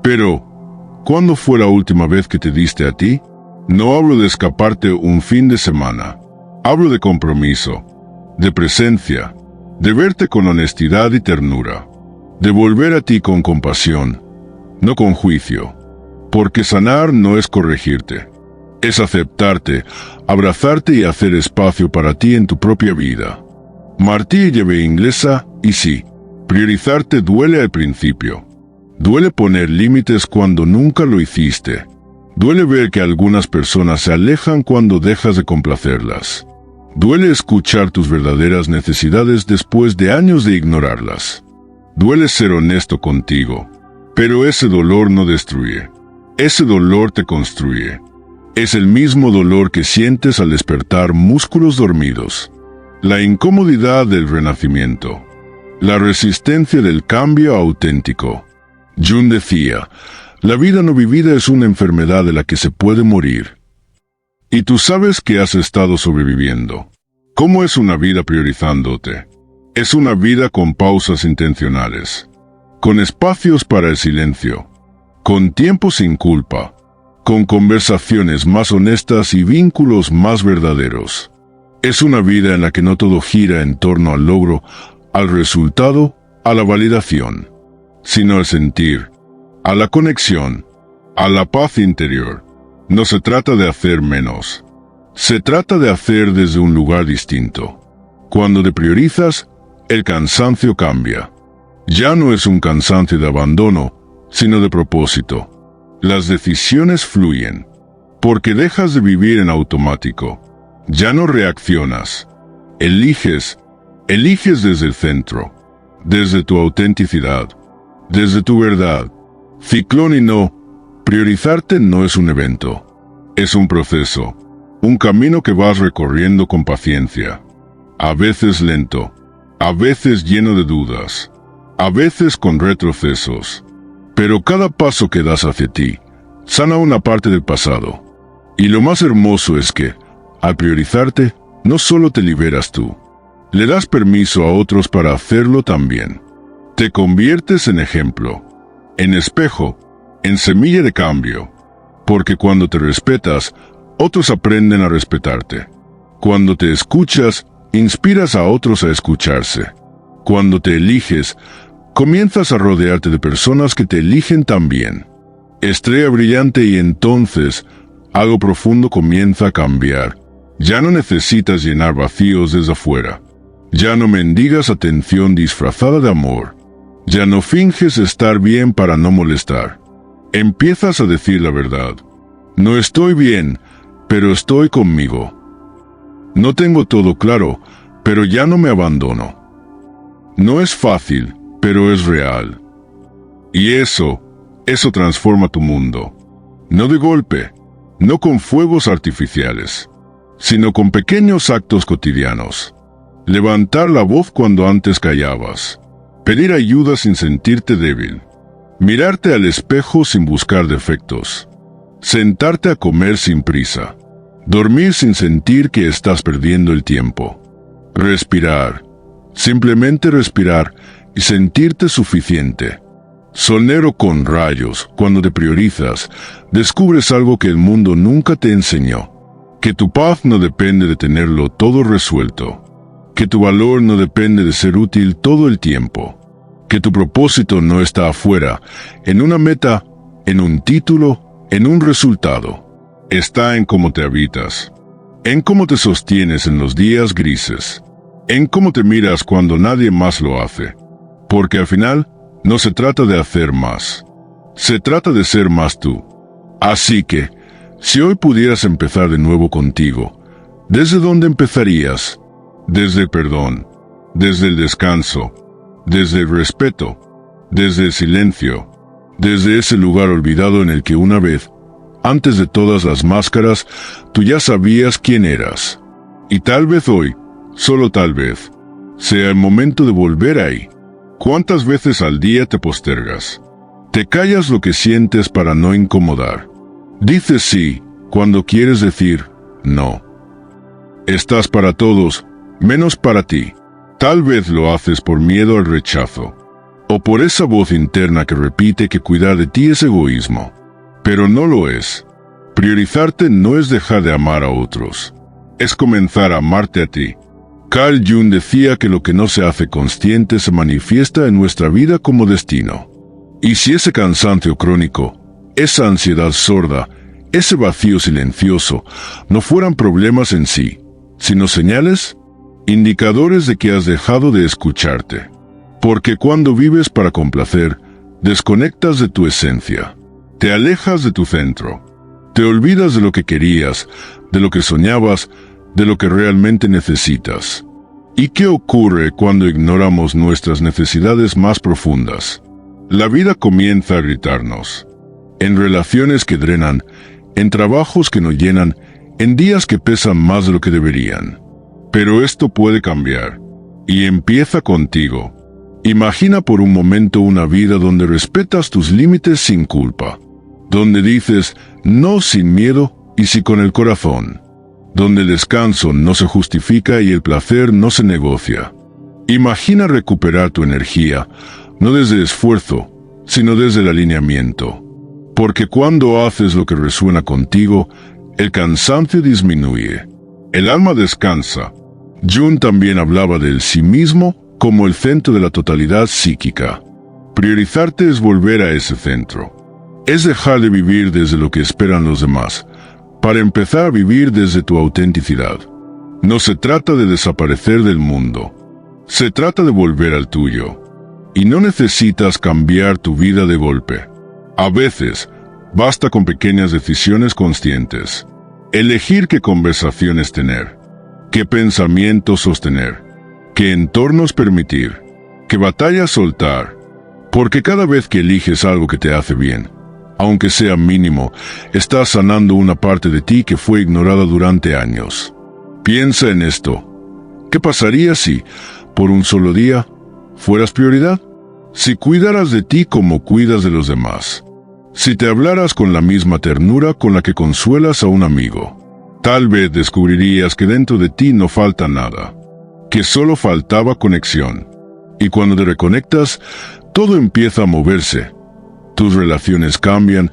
Pero, ¿cuándo fue la última vez que te diste a ti? No hablo de escaparte un fin de semana. Hablo de compromiso, de presencia, de verte con honestidad y ternura, de volver a ti con compasión, no con juicio. Porque sanar no es corregirte, es aceptarte, abrazarte y hacer espacio para ti en tu propia vida. Martí lleve inglesa, y sí, priorizarte duele al principio. Duele poner límites cuando nunca lo hiciste. Duele ver que algunas personas se alejan cuando dejas de complacerlas. Duele escuchar tus verdaderas necesidades después de años de ignorarlas. Duele ser honesto contigo, pero ese dolor no destruye. Ese dolor te construye. Es el mismo dolor que sientes al despertar músculos dormidos. La incomodidad del renacimiento. La resistencia del cambio auténtico. Jung decía, la vida no vivida es una enfermedad de la que se puede morir. Y tú sabes que has estado sobreviviendo. ¿Cómo es una vida priorizándote? Es una vida con pausas intencionales, con espacios para el silencio, con tiempo sin culpa, con conversaciones más honestas y vínculos más verdaderos. Es una vida en la que no todo gira en torno al logro, al resultado, a la validación, sino al sentir, a la conexión, a la paz interior. No se trata de hacer menos. Se trata de hacer desde un lugar distinto. Cuando te priorizas, el cansancio cambia. Ya no es un cansancio de abandono, sino de propósito. Las decisiones fluyen, porque dejas de vivir en automático. Ya no reaccionas. Eliges desde el centro, desde tu autenticidad, desde tu verdad. Ciclón y no, priorizarte no es un evento, es un proceso. Un camino que vas recorriendo con paciencia, a veces lento, a veces lleno de dudas, a veces con retrocesos. Pero cada paso que das hacia ti, sana una parte del pasado. Y lo más hermoso es que, al priorizarte, no solo te liberas tú, le das permiso a otros para hacerlo también. Te conviertes en ejemplo, en espejo, en semilla de cambio, porque cuando te respetas, otros aprenden a respetarte. Cuando te escuchas, inspiras a otros a escucharse. Cuando te eliges, comienzas a rodearte de personas que te eligen también. Estrella brillante, y entonces algo profundo comienza a cambiar. Ya no necesitas llenar vacíos desde afuera. Ya no mendigas atención disfrazada de amor. Ya no finges estar bien para no molestar. Empiezas a decir la verdad. No estoy bien, pero estoy conmigo. No tengo todo claro, pero ya no me abandono. No es fácil, pero es real. Y eso transforma tu mundo. No de golpe, no con fuegos artificiales, sino con pequeños actos cotidianos. Levantar la voz cuando antes callabas. Pedir ayuda sin sentirte débil. Mirarte al espejo sin buscar defectos. Sentarte a comer sin prisa. Dormir sin sentir que estás perdiendo el tiempo. Respirar. Simplemente respirar y sentirte suficiente. Solero con rayos, cuando te priorizas, descubres algo que el mundo nunca te enseñó. Que tu paz no depende de tenerlo todo resuelto. Que tu valor no depende de ser útil todo el tiempo. Que tu propósito no está afuera, en una meta, en un título, en un resultado. Está en cómo te habitas, en cómo te sostienes en los días grises, en cómo te miras cuando nadie más lo hace. Porque al final, no se trata de hacer más. Se trata de ser más tú. Así que, si hoy pudieras empezar de nuevo contigo, ¿desde dónde empezarías? Desde el perdón, desde el descanso, desde el respeto, desde el silencio, desde ese lugar olvidado en el que una vez, antes de todas las máscaras, tú ya sabías quién eras. Y tal vez hoy, solo tal vez, sea el momento de volver ahí. ¿Cuántas veces al día te postergas? Te callas lo que sientes para no incomodar. Dices sí cuando quieres decir no. Estás para todos, menos para ti. Tal vez lo haces por miedo al rechazo, o por esa voz interna que repite que cuidar de ti es egoísmo. Pero no lo es. Priorizarte no es dejar de amar a otros. Es comenzar a amarte a ti. Carl Jung decía que lo que no se hace consciente se manifiesta en nuestra vida como destino. Y si ese cansancio crónico, esa ansiedad sorda, ese vacío silencioso, no fueran problemas en sí, sino señales, indicadores de que has dejado de escucharte. Porque cuando vives para complacer, desconectas de tu esencia. Te alejas de tu centro. Te olvidas de lo que querías, de lo que soñabas, de lo que realmente necesitas. ¿Y qué ocurre cuando ignoramos nuestras necesidades más profundas? La vida comienza a gritarnos. En relaciones que drenan, en trabajos que no llenan, en días que pesan más de lo que deberían. Pero esto puede cambiar. Y empieza contigo. Imagina por un momento una vida donde respetas tus límites sin culpa. Donde dices no sin miedo y sí con el corazón. Donde el descanso no se justifica y el placer no se negocia. Imagina recuperar tu energía, no desde esfuerzo, sino desde el alineamiento. Porque cuando haces lo que resuena contigo, el cansancio disminuye. El alma descansa. Jung también hablaba del sí mismo como el centro de la totalidad psíquica. Priorizarte es volver a ese centro. Es dejar de vivir desde lo que esperan los demás, para empezar a vivir desde tu autenticidad. No se trata de desaparecer del mundo. Se trata de volver al tuyo. Y no necesitas cambiar tu vida de golpe. A veces, basta con pequeñas decisiones conscientes. Elegir qué conversaciones tener, qué pensamientos sostener, qué entornos permitir, qué batallas soltar. Porque cada vez que eliges algo que te hace bien, aunque sea mínimo, estás sanando una parte de ti que fue ignorada durante años. Piensa en esto. ¿Qué pasaría si, por un solo día, fueras prioridad? Si cuidaras de ti como cuidas de los demás. Si te hablaras con la misma ternura con la que consuelas a un amigo, tal vez descubrirías que dentro de ti no falta nada, que solo faltaba conexión. Y cuando te reconectas, todo empieza a moverse. Tus relaciones cambian,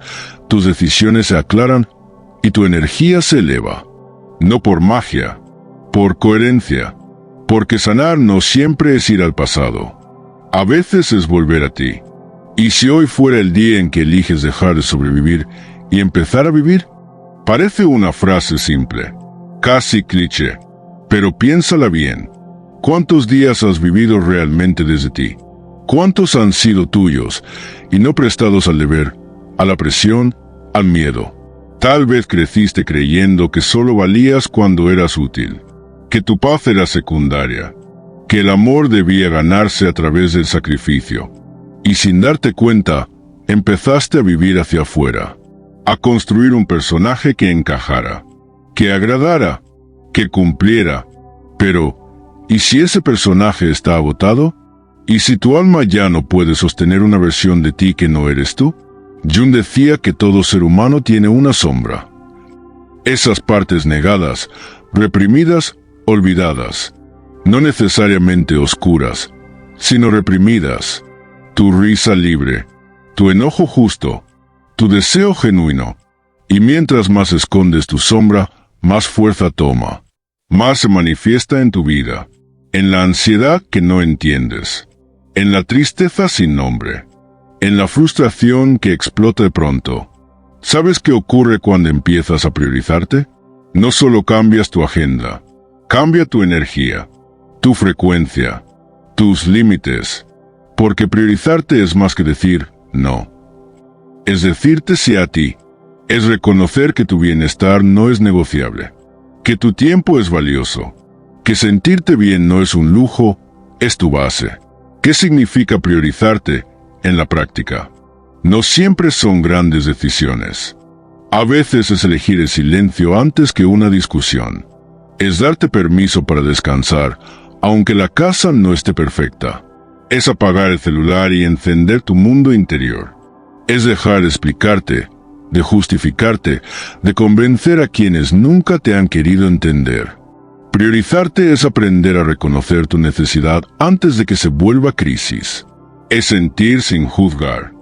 tus decisiones se aclaran y tu energía se eleva. No por magia, por coherencia. Porque sanar no siempre es ir al pasado. A veces es volver a ti. Y si hoy fuera el día en que eliges dejar de sobrevivir y empezar a vivir, parece una frase simple, casi cliché, pero piénsala bien. ¿Cuántos días has vivido realmente desde ti? ¿Cuántos han sido tuyos y no prestados al deber, a la presión, al miedo? Tal vez creciste creyendo que solo valías cuando eras útil, que tu paz era secundaria, que el amor debía ganarse a través del sacrificio. Y sin darte cuenta, empezaste a vivir hacia afuera, a construir un personaje que encajara, que agradara, que cumpliera. Pero, ¿y si ese personaje está agotado? ¿Y si tu alma ya no puede sostener una versión de ti que no eres tú? Jung decía que todo ser humano tiene una sombra. Esas partes negadas, reprimidas, olvidadas, no necesariamente oscuras, sino reprimidas. Tu risa libre, tu enojo justo, tu deseo genuino. Y mientras más escondes tu sombra, más fuerza toma, más se manifiesta en tu vida, en la ansiedad que no entiendes, en la tristeza sin nombre, en la frustración que explota de pronto. ¿Sabes qué ocurre cuando empiezas a priorizarte? No solo cambias tu agenda, cambia tu energía, tu frecuencia, tus límites. Porque priorizarte es más que decir no. Es decirte sí a ti. Es reconocer que tu bienestar no es negociable. Que tu tiempo es valioso. Que sentirte bien no es un lujo, es tu base. ¿Qué significa priorizarte en la práctica? No siempre son grandes decisiones. A veces es elegir el silencio antes que una discusión. Es darte permiso para descansar, aunque la casa no esté perfecta. Es apagar el celular y encender tu mundo interior. Es dejar de explicarte, de justificarte, de convencer a quienes nunca te han querido entender. Priorizarte es aprender a reconocer tu necesidad antes de que se vuelva crisis. Es sentir sin juzgar.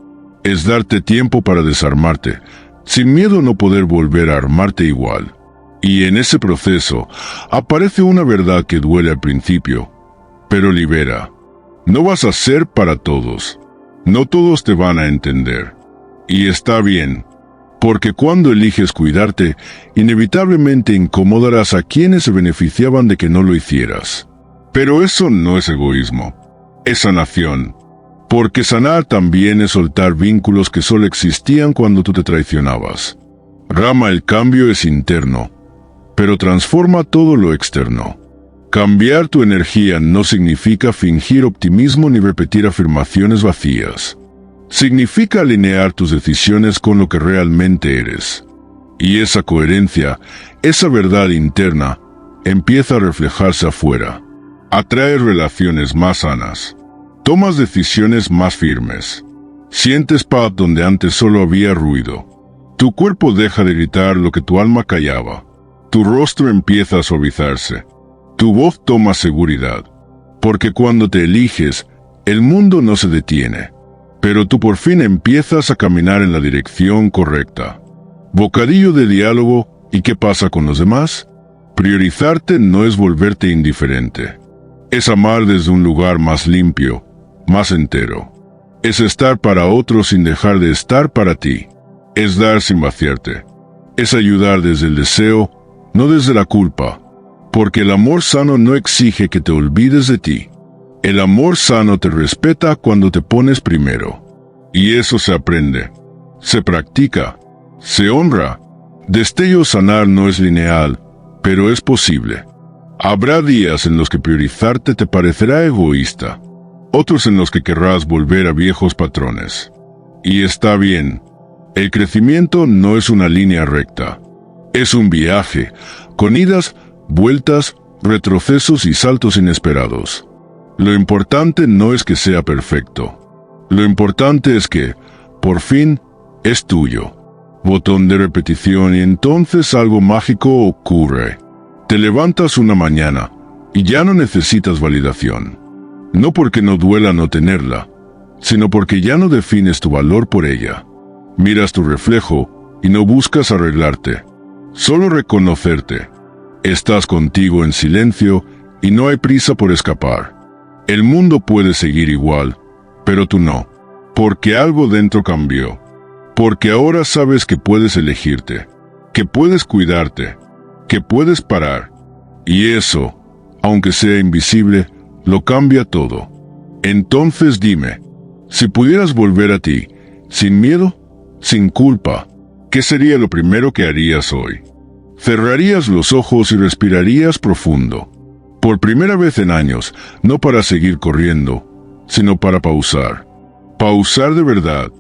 Es darte tiempo para desarmarte, sin miedo a no poder volver a armarte igual. Y en ese proceso aparece una verdad que duele al principio, pero libera. No vas a ser para todos. No todos te van a entender. Y está bien, porque cuando eliges cuidarte, inevitablemente incomodarás a quienes se beneficiaban de que no lo hicieras. Pero eso no es egoísmo, es sanación. Porque sanar también es soltar vínculos que solo existían cuando tú te traicionabas. Rama, el cambio es interno, pero transforma todo lo externo. Cambiar tu energía no significa fingir optimismo ni repetir afirmaciones vacías. Significa alinear tus decisiones con lo que realmente eres. Y esa coherencia, esa verdad interna, empieza a reflejarse afuera. Atraes relaciones más sanas. Tomas decisiones más firmes. Sientes paz donde antes solo había ruido. Tu cuerpo deja de gritar lo que tu alma callaba. Tu rostro empieza a suavizarse. Tu voz toma seguridad, porque cuando te eliges, el mundo no se detiene, pero tú por fin empiezas a caminar en la dirección correcta. Bocadillo de diálogo, ¿y qué pasa con los demás? Priorizarte no es volverte indiferente. Es amar desde un lugar más limpio, más entero. Es estar para otros sin dejar de estar para ti. Es dar sin vaciarte. Es ayudar desde el deseo, no desde la culpa. Porque el amor sano no exige que te olvides de ti. El amor sano te respeta cuando te pones primero. Y eso se aprende, se practica, se honra. Destello sanar no es lineal, pero es posible. Habrá días en los que priorizarte te parecerá egoísta, otros en los que querrás volver a viejos patrones. Y está bien. El crecimiento no es una línea recta. Es un viaje, con idas, vueltas, retrocesos y saltos inesperados. Lo importante no es que sea perfecto. Lo importante es que, por fin, es tuyo. Botón de repetición y entonces algo mágico ocurre. Te levantas una mañana y ya no necesitas validación. No porque no duela no tenerla, sino porque ya no defines tu valor por ella. Miras tu reflejo y no buscas arreglarte, solo reconocerte. Estás contigo en silencio y no hay prisa por escapar. El mundo puede seguir igual, pero tú no, porque algo dentro cambió. Porque ahora sabes que puedes elegirte, que puedes cuidarte, que puedes parar. Y eso, aunque sea invisible, lo cambia todo. Entonces dime, si pudieras volver a ti, sin miedo, sin culpa, ¿qué sería lo primero que harías hoy? Cerrarías los ojos y respirarías profundo. Por primera vez en años, no para seguir corriendo, sino para pausar. Pausar de verdad.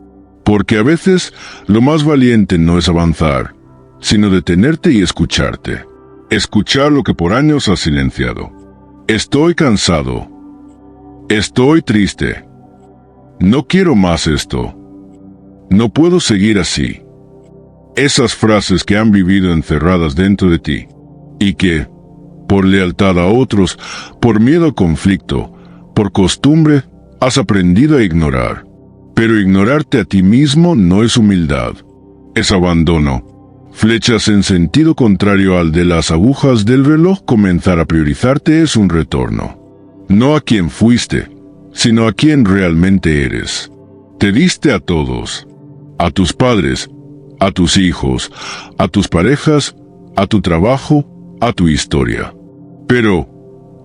Porque a veces lo más valiente no es avanzar, sino detenerte y escucharte. Escuchar lo que por años has silenciado. Estoy cansado. Estoy triste. No quiero más esto. No puedo seguir así. Esas frases que han vivido encerradas dentro de ti, y que, por lealtad a otros, por miedo al conflicto, por costumbre, has aprendido a ignorar. Pero ignorarte a ti mismo no es humildad, es abandono. Flechas en sentido contrario al de las agujas del reloj. Comenzar a priorizarte es un retorno. No a quien fuiste, sino a quien realmente eres. Te diste a todos, a tus padres, a tus hijos, a tus parejas, a tu trabajo, a tu historia. Pero,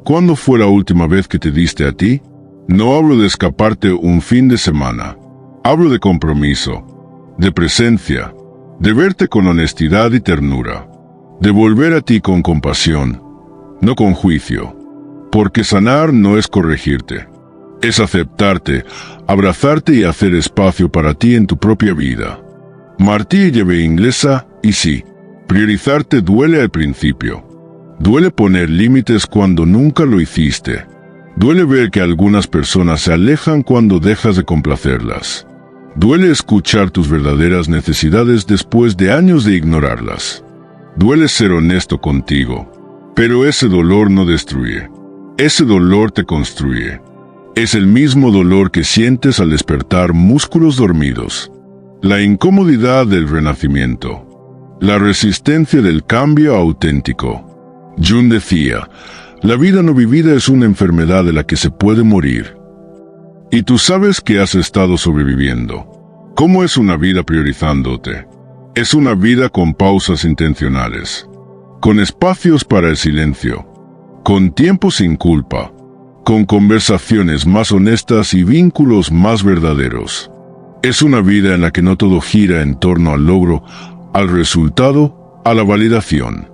¿cuándo fue la última vez que te diste a ti? No hablo de escaparte un fin de semana. Hablo de compromiso, de presencia, de verte con honestidad y ternura, de volver a ti con compasión, no con juicio. Porque sanar no es corregirte, es aceptarte, abrazarte y hacer espacio para ti en tu propia vida. Martí lleve inglesa, y sí, priorizarte duele al principio. Duele poner límites cuando nunca lo hiciste. Duele ver que algunas personas se alejan cuando dejas de complacerlas. Duele escuchar tus verdaderas necesidades después de años de ignorarlas. Duele ser honesto contigo, pero ese dolor no destruye. Ese dolor te construye. Es el mismo dolor que sientes al despertar músculos dormidos. La incomodidad del renacimiento. La resistencia del cambio auténtico. Jung decía, la vida no vivida es una enfermedad de la que se puede morir. Y tú sabes que has estado sobreviviendo. ¿Cómo es una vida priorizándote? Es una vida con pausas intencionales, con espacios para el silencio, con tiempo sin culpa, con conversaciones más honestas y vínculos más verdaderos. Es una vida en la que no todo gira en torno al logro, al resultado, a la validación,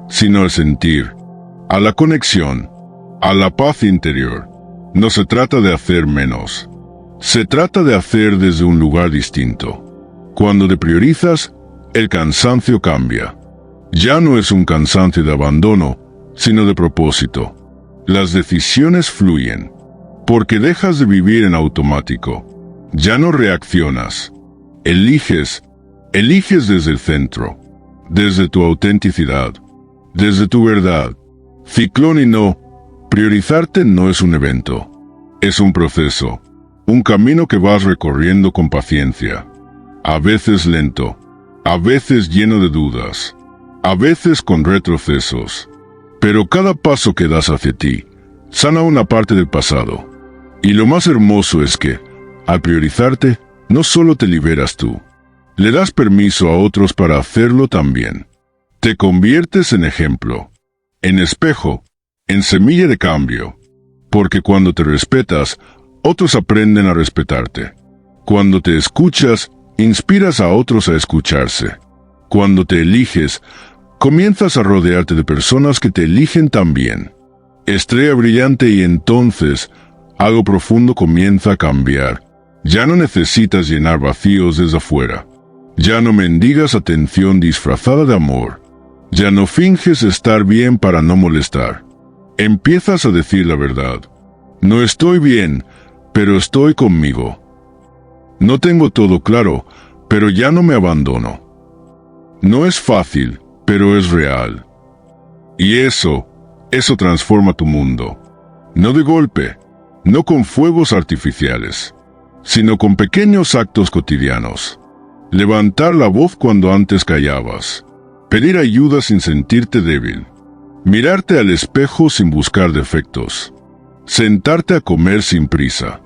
sino al sentir, a la conexión, a la paz interior. No se trata de hacer menos. Se trata de hacer desde un lugar distinto. Cuando te priorizas, el cansancio cambia. Ya no es un cansancio de abandono, sino de propósito. Las decisiones fluyen, porque dejas de vivir en automático. Ya no reaccionas. Eliges desde el centro, desde tu autenticidad, desde tu verdad. Ciclón y no, priorizarte no es un evento, es un proceso, un camino que vas recorriendo con paciencia, a veces lento, a veces lleno de dudas, a veces con retrocesos, pero cada paso que das hacia ti sana una parte del pasado. Y lo más hermoso es que, al priorizarte, no solo te liberas tú, le das permiso a otros para hacerlo también. Te conviertes en ejemplo, en espejo, en semilla de cambio, porque cuando te respetas, otros aprenden a respetarte. Cuando te escuchas, inspiras a otros a escucharse. Cuando te eliges, comienzas a rodearte de personas que te eligen también. Estrella brillante, y entonces, algo profundo comienza a cambiar. Ya no necesitas llenar vacíos desde afuera. Ya no mendigas atención disfrazada de amor. Ya no finges estar bien para no molestar. Empiezas a decir la verdad. No estoy bien, pero estoy conmigo. No tengo todo claro, pero ya no me abandono. No es fácil, pero es real. Y eso transforma tu mundo. No de golpe, no con fuegos artificiales, sino con pequeños actos cotidianos. Levantar la voz cuando antes callabas. Pedir ayuda sin sentirte débil. Mirarte al espejo sin buscar defectos. Sentarte a comer sin prisa.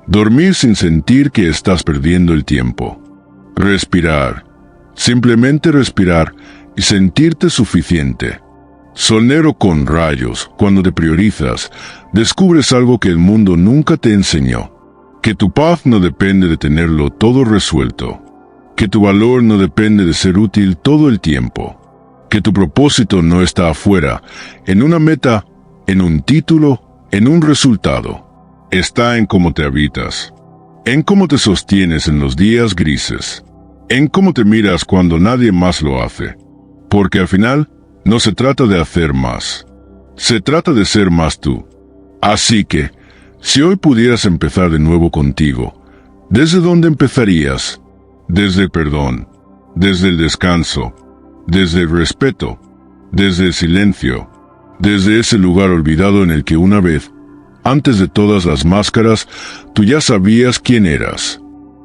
Dormir sin sentir que estás perdiendo el tiempo. Respirar. Simplemente respirar y sentirte suficiente. Solero con rayos, cuando te priorizas, descubres algo que el mundo nunca te enseñó. Que tu paz no depende de tenerlo todo resuelto. Que tu valor no depende de ser útil todo el tiempo. Que tu propósito no está afuera, en una meta, en un título, en un resultado. Está en cómo te habitas, en cómo te sostienes en los días grises, en cómo te miras cuando nadie más lo hace. Porque al final, no se trata de hacer más, se trata de ser más tú. Así que, si hoy pudieras empezar de nuevo contigo, ¿desde dónde empezarías? Desde el perdón, desde el descanso, desde el respeto, desde el silencio, desde ese lugar olvidado en el que una vez, antes de todas las máscaras, tú ya sabías quién eras.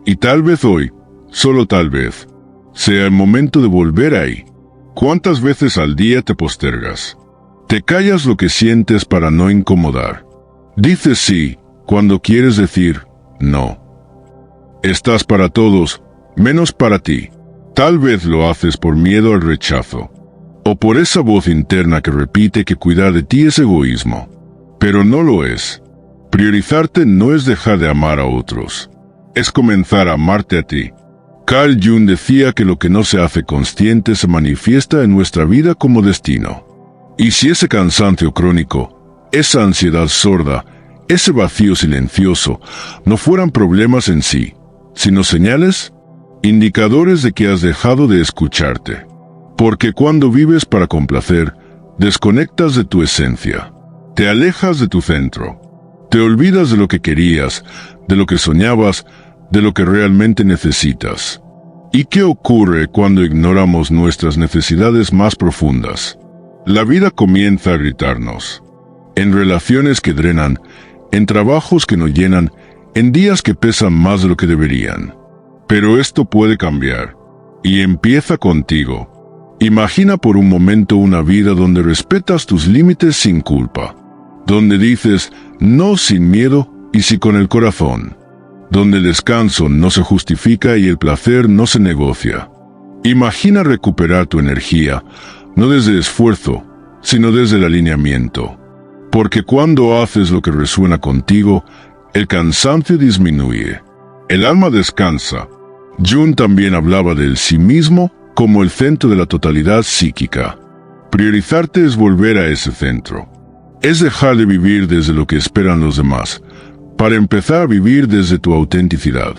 Y tal vez hoy, solo tal vez, sea el momento de volver ahí. ¿Cuántas veces al día te postergas? Te callas lo que sientes para no incomodar. Dices sí cuando quieres decir no. Estás para todos, menos para ti. Tal vez lo haces por miedo al rechazo, o por esa voz interna que repite que cuidar de ti es egoísmo. Pero no lo es. Priorizarte no es dejar de amar a otros, es comenzar a amarte a ti. Carl Jung decía que lo que no se hace consciente se manifiesta en nuestra vida como destino. Y si ese cansancio crónico, esa ansiedad sorda, ese vacío silencioso, no fueran problemas en sí, sino señales, indicadores de que has dejado de escucharte. Porque cuando vives para complacer, desconectas de tu esencia. Te alejas de tu centro. Te olvidas de lo que querías, de lo que soñabas, de lo que realmente necesitas. ¿Y qué ocurre cuando ignoramos nuestras necesidades más profundas? La vida comienza a gritarnos. En relaciones que drenan, en trabajos que no llenan, en días que pesan más de lo que deberían. Pero esto puede cambiar. Y empieza contigo. Imagina por un momento una vida donde respetas tus límites sin culpa. Donde dices no sin miedo y sí con el corazón. Donde el descanso no se justifica y el placer no se negocia. Imagina recuperar tu energía, no desde esfuerzo, sino desde el alineamiento. Porque cuando haces lo que resuena contigo, el cansancio disminuye. El alma descansa. Jung también hablaba del sí mismo como el centro de la totalidad psíquica. Priorizarte es volver a ese centro. Es dejar de vivir desde lo que esperan los demás, para empezar a vivir desde tu autenticidad.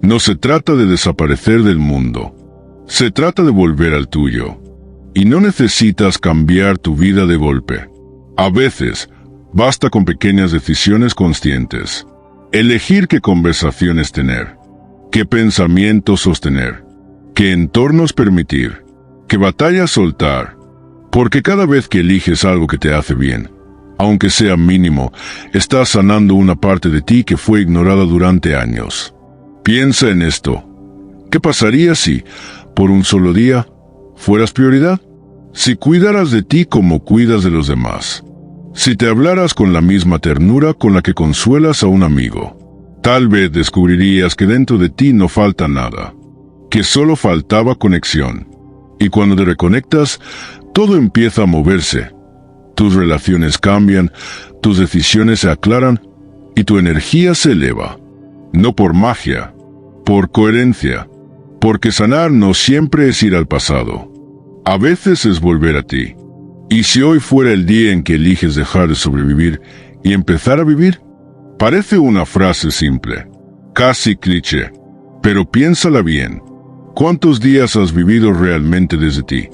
No se trata de desaparecer del mundo, se trata de volver al tuyo. Y no necesitas cambiar tu vida de golpe. A veces, basta con pequeñas decisiones conscientes. Elegir qué conversaciones tener, qué pensamientos sostener, qué entornos permitir, qué batallas soltar. Porque cada vez que eliges algo que te hace bien, aunque sea mínimo, estás sanando una parte de ti que fue ignorada durante años. Piensa en esto. ¿Qué pasaría si, por un solo día, fueras prioridad? Si cuidaras de ti como cuidas de los demás. Si te hablaras con la misma ternura con la que consuelas a un amigo. Tal vez descubrirías que dentro de ti no falta nada, que solo faltaba conexión. Y cuando te reconectas, todo empieza a moverse. Tus relaciones cambian, tus decisiones se aclaran y tu energía se eleva. No por magia, por coherencia. Porque sanar no siempre es ir al pasado. A veces es volver a ti. Y si hoy fuera el día en que eliges dejar de sobrevivir y empezar a vivir, parece una frase simple, casi cliché, pero piénsala bien. ¿Cuántos días has vivido realmente desde ti?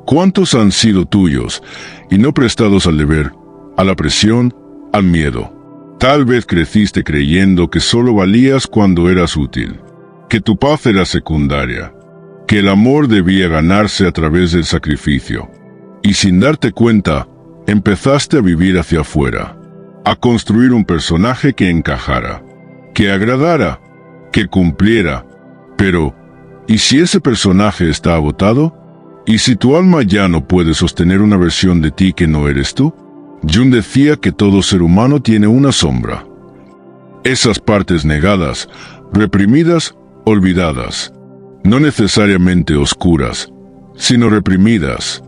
¿Cuántos han sido tuyos y no prestados al deber, a la presión, al miedo? Tal vez creciste creyendo que solo valías cuando eras útil. que tu paz era secundaria, que el amor debía ganarse a través del sacrificio. Y sin darte cuenta, empezaste a vivir hacia afuera, a construir un personaje que encajara, que agradara, que cumpliera. Pero, ¿y si ese personaje está agotado? ¿Y si tu alma ya no puede sostener una versión de ti que no eres tú? Jung decía que todo ser humano tiene una sombra. Esas partes negadas, reprimidas, olvidadas, no necesariamente oscuras, sino reprimidas.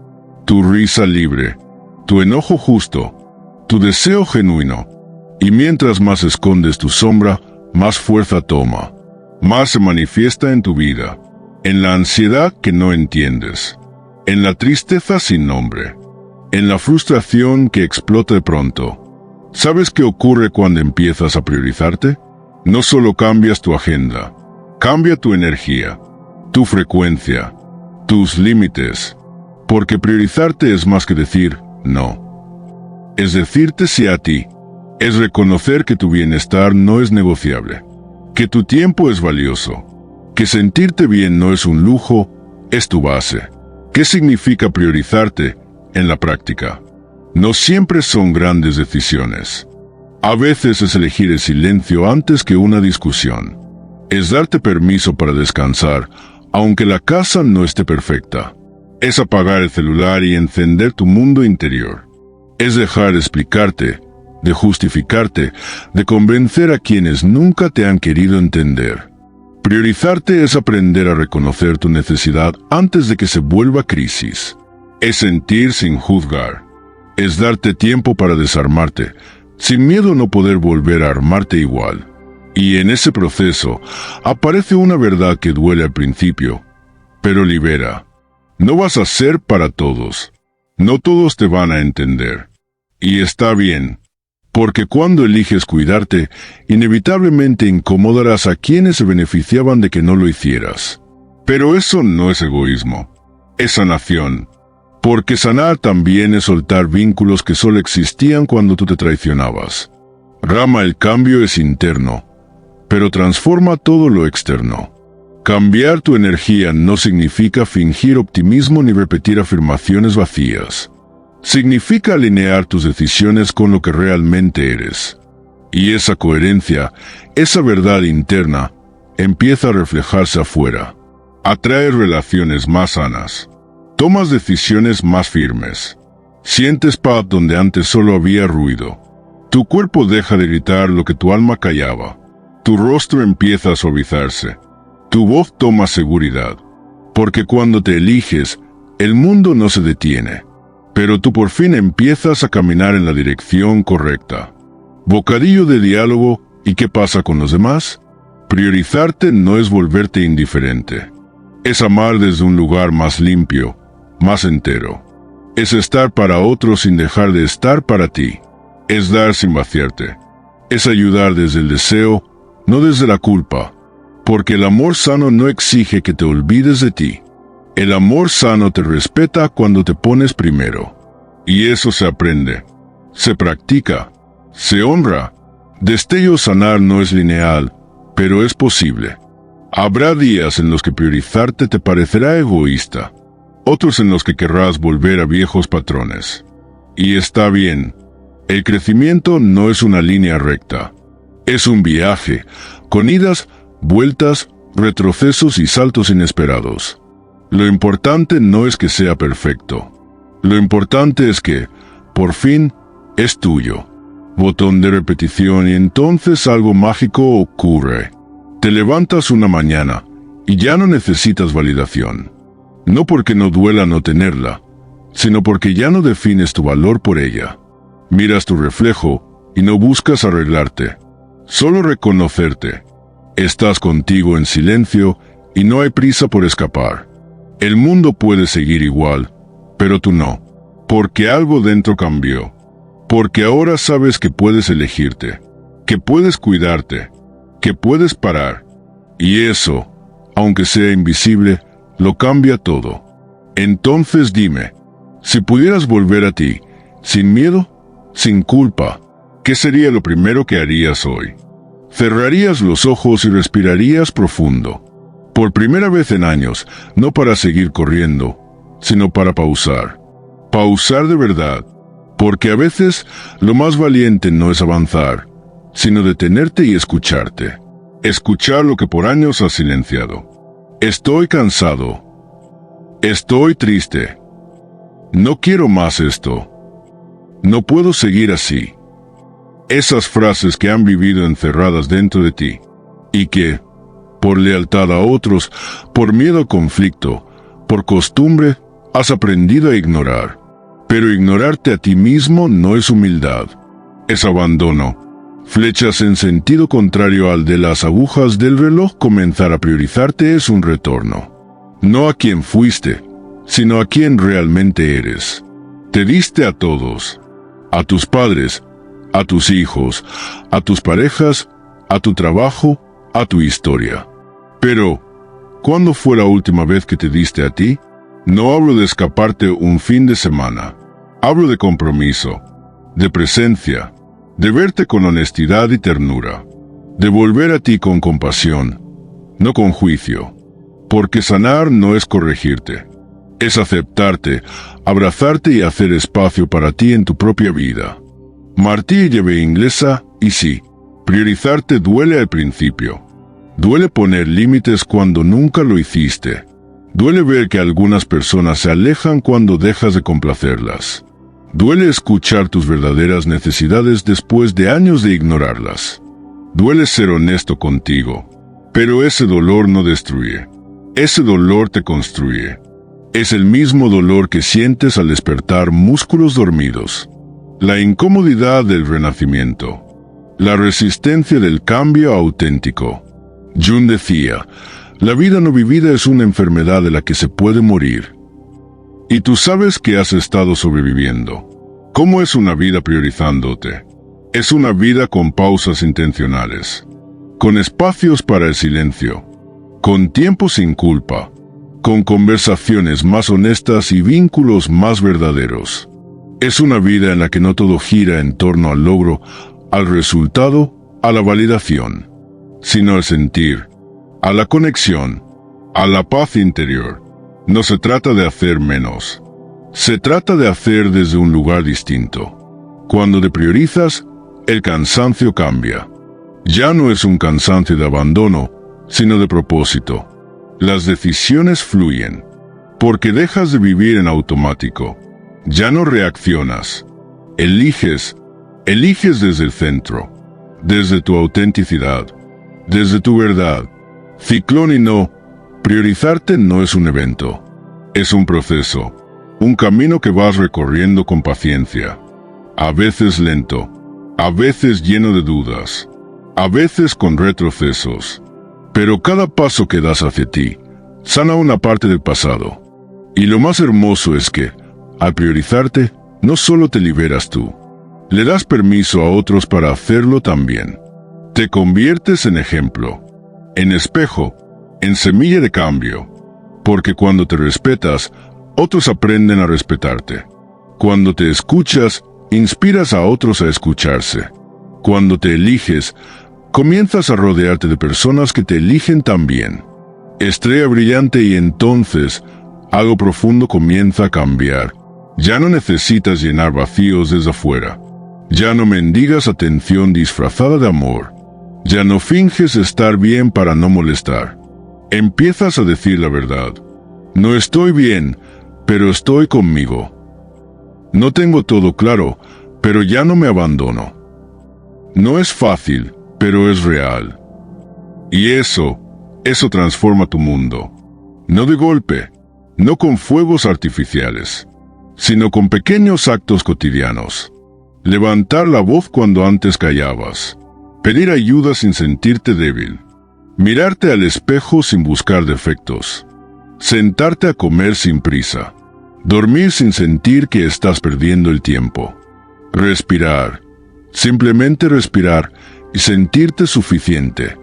Tu risa libre, tu enojo justo, tu deseo genuino. Y mientras más escondes tu sombra, más fuerza toma, más se manifiesta en tu vida, en la ansiedad que no entiendes, en la tristeza sin nombre, en la frustración que explota de pronto. ¿Sabes qué ocurre cuando empiezas a priorizarte? No solo cambias tu agenda, cambia tu energía, tu frecuencia, tus límites, porque priorizarte es más que decir no. Es decirte sí a ti, es reconocer que tu bienestar no es negociable, que tu tiempo es valioso, que sentirte bien no es un lujo, es tu base. ¿Qué significa priorizarte en la práctica? No siempre son grandes decisiones. A veces es elegir el silencio antes que una discusión. Es darte permiso para descansar, aunque la casa no esté perfecta. Es apagar el celular y encender tu mundo interior. Es dejar de explicarte, de justificarte, de convencer a quienes nunca te han querido entender. Priorizarte es aprender a reconocer tu necesidad antes de que se vuelva crisis. Es sentir sin juzgar. Es darte tiempo para desarmarte, sin miedo a no poder volver a armarte igual. Y en ese proceso aparece una verdad que duele al principio, pero libera. No vas a ser para todos. No todos te van a entender. Y está bien, porque cuando eliges cuidarte, inevitablemente incomodarás a quienes se beneficiaban de que no lo hicieras. Pero eso no es egoísmo, es sanación. Porque sanar también es soltar vínculos que solo existían cuando tú te traicionabas. Rama, el cambio es interno, pero transforma todo lo externo. Cambiar tu energía no significa fingir optimismo ni repetir afirmaciones vacías. Significa alinear tus decisiones con lo que realmente eres. Y esa coherencia, esa verdad interna, empieza a reflejarse afuera. Atrae relaciones más sanas. Tomas decisiones más firmes. Sientes paz donde antes solo había ruido. Tu cuerpo deja de gritar lo que tu alma callaba. Tu rostro empieza a suavizarse. Tu voz toma seguridad. Porque cuando te eliges, el mundo no se detiene. Pero tú por fin empiezas a caminar en la dirección correcta. Bocadillo de diálogo, ¿y qué pasa con los demás? Priorizarte no es volverte indiferente. Es amar desde un lugar más limpio, más entero. Es estar para otros sin dejar de estar para ti. Es dar sin vaciarte. Es ayudar desde el deseo, no desde la culpa. Porque el amor sano no exige que te olvides de ti. El amor sano te respeta cuando te pones primero. Y eso se aprende, se practica, se honra. Destello sanar no es lineal, pero es posible. Habrá días en los que priorizarte te parecerá egoísta, otros en los que querrás volver a viejos patrones. Y está bien. El crecimiento no es una línea recta. Es un viaje, con idas, vueltas, retrocesos y saltos inesperados. Lo importante no es que sea perfecto. Lo importante es que, por fin, es tuyo. Botón de repetición y entonces algo mágico ocurre. Te levantas una mañana y ya no necesitas validación. No porque no duela no tenerla, sino porque ya no defines tu valor por ella. Miras tu reflejo y no buscas arreglarte, solo reconocerte. Estás contigo en silencio y no hay prisa por escapar. El mundo puede seguir igual, pero tú no, porque algo dentro cambió. Porque ahora sabes que puedes elegirte, que puedes cuidarte, que puedes parar. Y eso, aunque sea invisible, lo cambia todo. Entonces dime, si pudieras volver a ti, sin miedo, sin culpa, ¿qué sería lo primero que harías hoy? Cerrarías los ojos y respirarías profundo. Por primera vez en años, no para seguir corriendo, sino para pausar. Pausar de verdad, porque a veces lo más valiente no es avanzar, sino detenerte y escucharte. Escuchar lo que por años has silenciado. Estoy cansado. Estoy triste. No quiero más esto. No puedo seguir así. Esas frases que han vivido encerradas dentro de ti, y que, por lealtad a otros, por miedo al conflicto, por costumbre, has aprendido a ignorar. Pero ignorarte a ti mismo no es humildad, es abandono. Flechas en sentido contrario al de las agujas del reloj. Comenzar a priorizarte es un retorno. No a quien fuiste, sino a quien realmente eres. Te diste a todos, a tus padres, a tus hijos, a tus parejas, a tu trabajo, a tu historia. Pero, ¿cuándo fue la última vez que te diste a ti? No hablo de escaparte un fin de semana. Hablo de compromiso, de presencia, de verte con honestidad y ternura, de volver a ti con compasión, no con juicio. Porque sanar no es corregirte, es aceptarte, abrazarte y hacer espacio para ti en tu propia vida. Martí lleve inglesa, y sí, priorizarte duele al principio. Duele poner límites cuando nunca lo hiciste. Duele ver que algunas personas se alejan cuando dejas de complacerlas. Duele escuchar tus verdaderas necesidades después de años de ignorarlas. Duele ser honesto contigo, pero ese dolor no destruye. Ese dolor te construye. Es el mismo dolor que sientes al despertar músculos dormidos. La incomodidad del renacimiento. La resistencia del cambio auténtico. Jung decía, la vida no vivida es una enfermedad de la que se puede morir. Y tú sabes que has estado sobreviviendo. ¿Cómo es una vida priorizándote? Es una vida con pausas intencionales, con espacios para el silencio, con tiempo sin culpa, con conversaciones más honestas y vínculos más verdaderos. Es una vida en la que no todo gira en torno al logro, al resultado, a la validación, sino al sentir, a la conexión, a la paz interior. No se trata de hacer menos. Se trata de hacer desde un lugar distinto. Cuando te priorizas, el cansancio cambia. Ya no es un cansancio de abandono, sino de propósito. Las decisiones fluyen, porque dejas de vivir en automático. Ya no reaccionas. Eliges desde el centro, desde tu autenticidad, desde tu verdad. Ciclón y no, priorizarte no es un evento, es un proceso, un camino que vas recorriendo con paciencia, a veces lento, a veces lleno de dudas, a veces con retrocesos, pero cada paso que das hacia ti, sana una parte del pasado. Y lo más hermoso es que, al priorizarte, no solo te liberas tú, le das permiso a otros para hacerlo también. Te conviertes en ejemplo, en espejo, en semilla de cambio, porque cuando te respetas, otros aprenden a respetarte. Cuando te escuchas, inspiras a otros a escucharse. Cuando te eliges, comienzas a rodearte de personas que te eligen también. Estrella brillante, y entonces, algo profundo comienza a cambiar. Ya no necesitas llenar vacíos desde afuera. Ya no mendigas atención disfrazada de amor. Ya no finges estar bien para no molestar. Empiezas a decir la verdad. No estoy bien, pero estoy conmigo. No tengo todo claro, pero ya no me abandono. No es fácil, pero es real. Y eso transforma tu mundo. No de golpe, no con fuegos artificiales, sino con pequeños actos cotidianos. Levantar la voz cuando antes callabas. Pedir ayuda sin sentirte débil. Mirarte al espejo sin buscar defectos. Sentarte a comer sin prisa. Dormir sin sentir que estás perdiendo el tiempo. Respirar. Simplemente respirar y sentirte suficiente.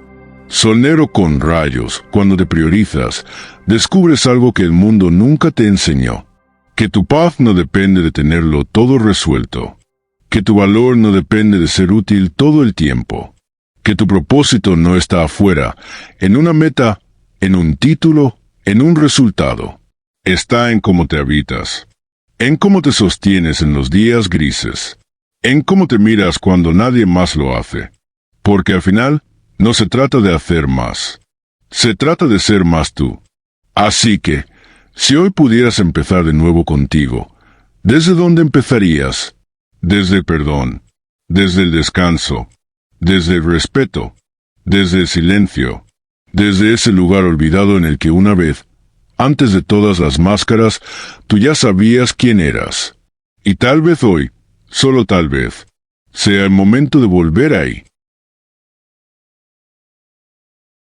Solero con rayos, cuando te priorizas, descubres algo que el mundo nunca te enseñó. Que tu paz no depende de tenerlo todo resuelto. Que tu valor no depende de ser útil todo el tiempo. Que tu propósito no está afuera, en una meta, en un título, en un resultado. Está en cómo te habitas, en cómo te sostienes en los días grises, en cómo te miras cuando nadie más lo hace. Porque al final, no se trata de hacer más. Se trata de ser más tú. Así que, si hoy pudieras empezar de nuevo contigo, ¿desde dónde empezarías? Desde el perdón, desde el descanso, desde el respeto, desde el silencio, desde ese lugar olvidado en el que una vez, antes de todas las máscaras, tú ya sabías quién eras. Y tal vez hoy, solo tal vez, sea el momento de volver ahí.